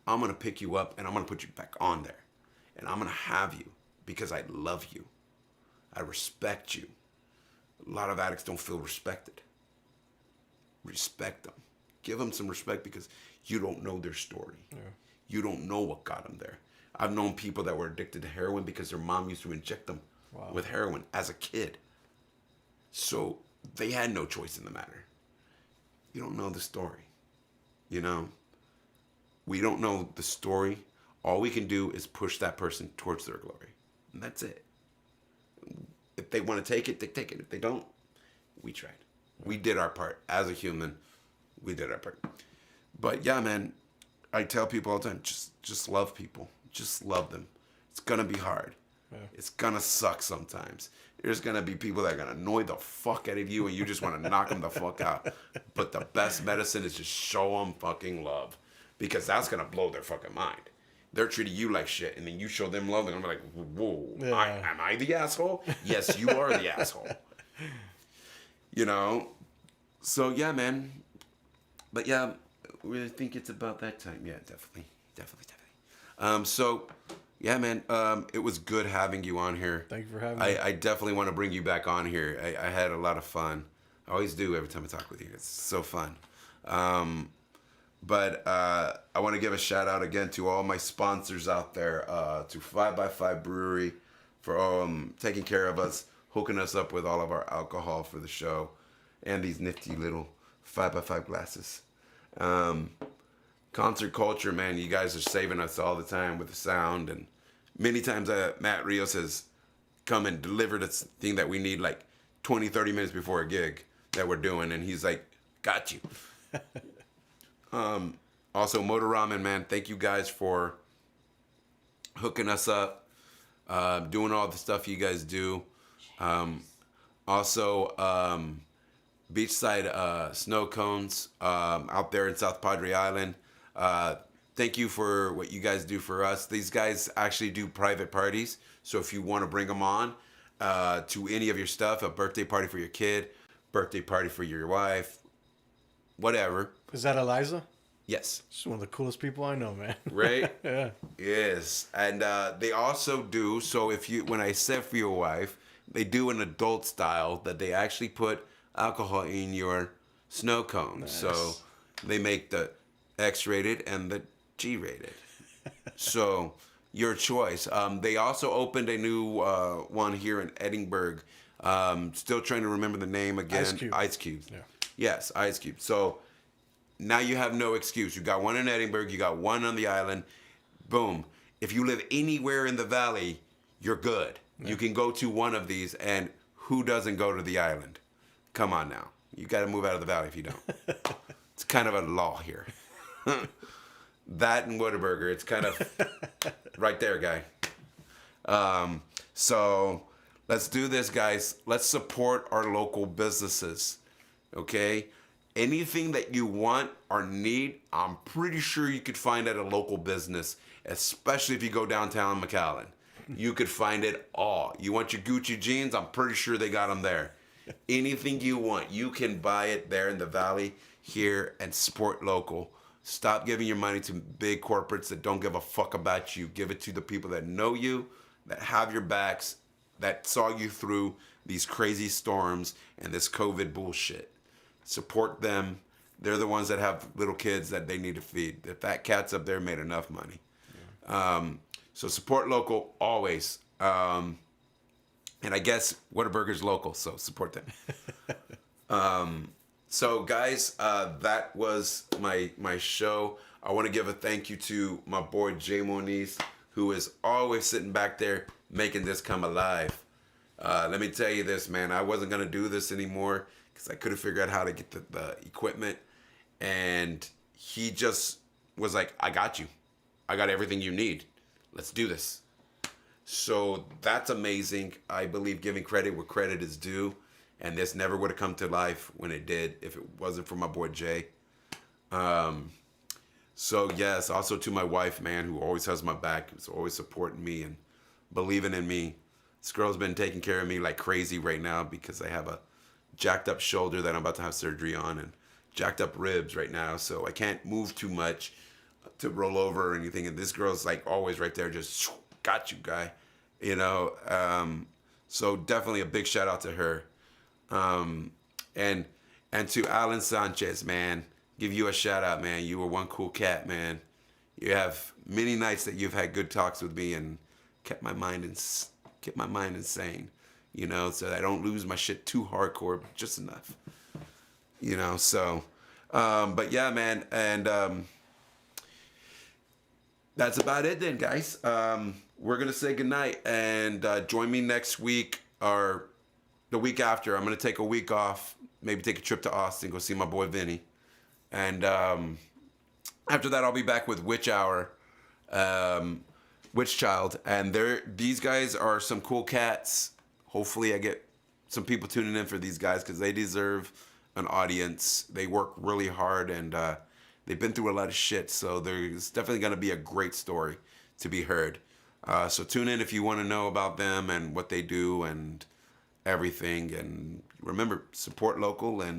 I'm going to pick you up and I'm going to put you back on there. And I'm going to have you because I love you. I respect you. A lot of addicts don't feel respected. Respect them. Give them some respect because you don't know their story. Yeah. You don't know what got them there. I've known people that were addicted to heroin because their mom used to inject them with heroin as a kid. So they had no choice in the matter. You don't know the story. You know? We don't know the story. All we can do is push that person towards their glory. And that's it. If they want to take it, they take it. If they don't, we tried. We did our part. As a human, we did our part. But yeah, man, I tell people all the time, just love people. Just love them. It's going to be hard. Yeah. It's going to suck sometimes. There's going to be people that are going to annoy the fuck out of you and you just want to knock them the fuck out. But the best medicine is just show them fucking love. Because that's going to blow their fucking mind. They're treating you like shit, and then you show them love, and I'm like, whoa, yeah. Am I the asshole? Yes, you are the asshole. You know? So, yeah, man. But, yeah, I think it's about that time. Yeah, definitely. So, yeah, man, it was good having you on here. Thank you for having me. I definitely want to bring you back on here. I had a lot of fun. I always do every time I talk with you. It's so fun. But I want to give a shout out again to all my sponsors out there, to 5x5 Brewery for taking care of us, hooking us up with all of our alcohol for the show, and these nifty little 5x5 glasses. Concert Culture, man, you guys are saving us all the time with the sound, and many times Matt Rios has come and delivered this thing that we need like 20, 30 minutes before a gig that we're doing, and he's like, got you. Also, Motor Ramen, man, thank you guys for hooking us up, doing all the stuff you guys do. Also, beachside snow cones out there in South Padre Island. Thank you for what you guys do for us. These guys actually do private parties, so if you want to bring them on to any of your stuff, a birthday party for your kid, birthday party for your wife, whatever. Is that Eliza? Yes. She's one of the coolest people I know, man. Right? Yeah. Yes. And they also do, so when I said for your wife, they do an adult style that they actually put alcohol in your snow cone. Nice. So they make the X-rated and the G-rated. So your choice. They also opened a new one here in Edinburgh. Still trying to remember the name again. Ice Cube. Yeah. Yes, Ice Cube. So now you have no excuse. You got one in Edinburgh. You got one on the island. Boom. If you live anywhere in the valley, you're good. Yeah. You can go to one of these, and who doesn't go to the island? Come on now. You got to move out of the valley if you don't. It's kind of a law here. That and Whataburger, it's kind of right there, guy. So let's do this, guys. Let's support our local businesses, okay? Anything that you want or need, I'm pretty sure you could find at a local business, especially if you go downtown McAllen. You could find it all. You want your Gucci jeans? I'm pretty sure they got them there. Anything you want, you can buy it there in the valley here and support local. Stop giving your money to big corporates that don't give a fuck about you. Give it to the people that know you, that have your backs, that saw you through these crazy storms and this COVID bullshit. Support them. They're the ones that have little kids that they need to feed. The fat cats up there made enough money. Yeah. So support local always. And I guess Whataburger's local, so support them. So, guys, that was my show. I want to give a thank you to my boy Jay Moniz, who is always sitting back there making this come alive. Let me tell you this, man. I wasn't gonna do this anymore because I couldn't figure out how to get the equipment, and he just was like, "I got you. I got everything you need. Let's do this." So that's amazing. I believe giving credit where credit is due, and this never would have come to life when it did if it wasn't for my boy Jay. So yes, also to my wife, man, who always has my back, who's always supporting me and believing in me. This girl's been taking care of me like crazy right now because I have a jacked up shoulder that I'm about to have surgery on and jacked up ribs right now, so I can't move too much to roll over or anything. And this girl's like always right there, just got you, guy. You know, so definitely a big shout out to her. And to Alan Sanchez, man, give you a shout out, man. You were one cool cat, man. You have many nights that you've had good talks with me and kept my mind insane, you know, so that I don't lose my shit too hardcore, but just enough, you know. So, but yeah, man, and that's about it then, guys. We're gonna say goodnight and join me next week or the week after. I'm gonna take a week off, maybe take a trip to Austin, go see my boy Vinny, and after that I'll be back with Witch Hour, Witch Child, and these guys are some cool cats. Hopefully I get some people tuning in for these guys because they deserve an audience. They work really hard and they've been through a lot of shit, so there's definitely going to be a great story to be heard. So tune in if you want to know about them and what they do and everything. And remember, support local and